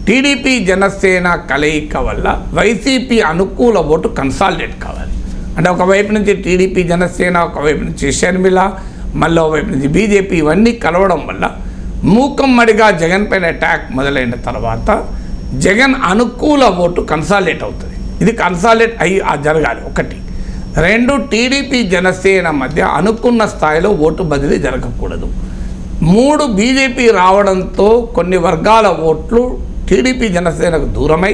టీడీపీ జనసేన కలయిక వల్ల వైసీపీ అనుకూల ఓటు కన్సాలిడేట్ కావాలి. అంటే ఒకవైపు నుంచి టీడీపీ జనసేన, ఒకవైపు నుంచి షర్మిల, మళ్ళీ ఒకవైపు నుంచి బీజేపీ, ఇవన్నీ కలవడం వల్ల మూకమ్మడిగా జగన్ పైన అటాక్ మొదలైన తర్వాత జగన్ అనుకూల ఓటు కన్సాలిడేట్ అవుతుంది. ఇది కన్సాలిడేట్ జరగాలి ఒకటి. 2, టీడీపీ జనసేన మధ్య అనుకున్న స్థాయిలో ఓటు బదిలీ జరగకూడదు. 3, బీజేపీ రావడంతో కొన్ని వర్గాల ఓట్లు టీడీపీ జనసేనకు దూరమై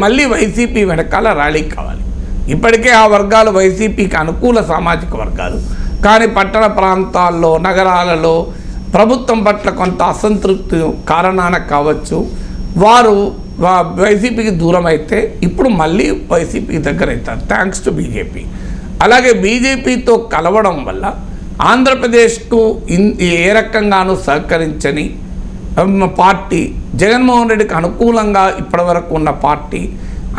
మళ్ళీ వైసీపీ వెనకాల ర్యాలీ కావాలి. ఇప్పటికే ఆ వర్గాలు వైసీపీకి అనుకూల సామాజిక వర్గాలు, కానీ పట్టణ ప్రాంతాల్లో, నగరాలలో ప్రభుత్వం పట్ల కొంత అసంతృప్తి కారణాన కావచ్చు వారు వైసీపీకి దూరం అయితే ఇప్పుడు మళ్ళీ వైసీపీకి దగ్గర అవుతారు థ్యాంక్స్ టు బీజేపీ. అలాగే బీజేపీతో కలవడం వల్ల ఆంధ్రప్రదేశ్కు ఏ రకంగానూ సహకరించని పార్టీ, జగన్మోహన్ రెడ్డికి అనుకూలంగా ఇప్పటివరకు ఉన్న పార్టీ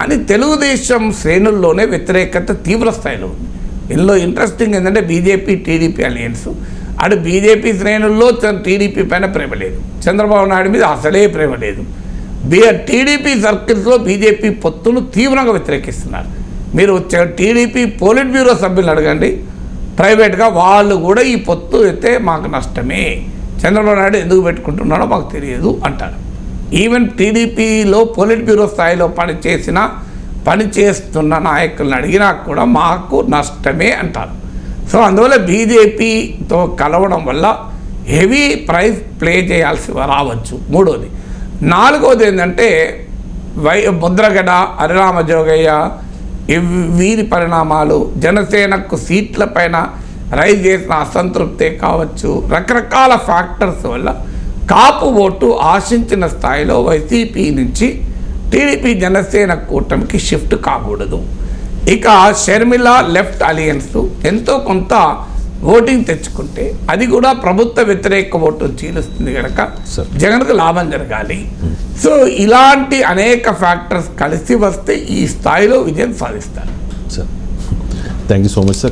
అని తెలుగుదేశం శ్రేణుల్లోనే వ్యతిరేకత తీవ్ర స్థాయిలో ఉంది. ఇందులో ఇంట్రెస్టింగ్ ఏంటంటే బీజేపీ టీడీపీ అలయన్స్, అటు బీజేపీ శ్రేణుల్లో టీడీపీ పైన ప్రేమ లేదు, చంద్రబాబు నాయుడు మీద అసలే ప్రేమ లేదు. టీడీపీ సర్కిల్స్లో బీజేపీ పొత్తును తీవ్రంగా వ్యతిరేకిస్తున్నారు. మీరు టీడీపీ పోలిట్ బ్యూరో సభ్యులు అడగండి ప్రైవేట్గా, వాళ్ళు కూడా ఈ పొత్తు అయితే మాకు నష్టమే, చంద్రబాబు నాయుడు ఎందుకు పెట్టుకుంటున్నాడో మాకు తెలియదు అంటారు. ఈవెన్ టీడీపీలో పోలిట్ బ్యూరో స్థాయిలో పనిచేస్తున్న నాయకులను అడిగినా కూడా మాకు నష్టమే అంటారు. సో అందువల్ల బీజేపీతో కలవడం వల్ల హెవీ ప్రైజ్ ప్లే చేయాల్సి రావచ్చు. 3వది. 4వది ఏంటంటే ముద్రగడ, హరిరామ జోగయ్య వీరి పరిణామాలు, జనసేనకు సీట్ల పైన రైజ్ చేసిన అసంతృప్తే కావచ్చు, రకరకాల ఫ్యాక్టర్స్ వల్ల కాపు ఓటు ఆశించిన స్థాయిలో వైసీపీ నుంచి టీడీపీ జనసేన కూటమికి షిఫ్ట్ కాకూడదు. ఇక షర్మిల లెఫ్ట్ అలియన్స్ ఎంతో కొంత ఓటింగ్ తెచ్చుకుంటే అది కూడా ప్రభుత్వ వ్యతిరేక ఓటు చీలుస్తుంది కనుక జగన్కు లాభం జరగాలి. సో ఇలాంటి అనేక ఫ్యాక్టర్స్ కలిసి వస్తే ఈ స్థాయిలో విజయం సాధిస్తారు. Thank you so much sir.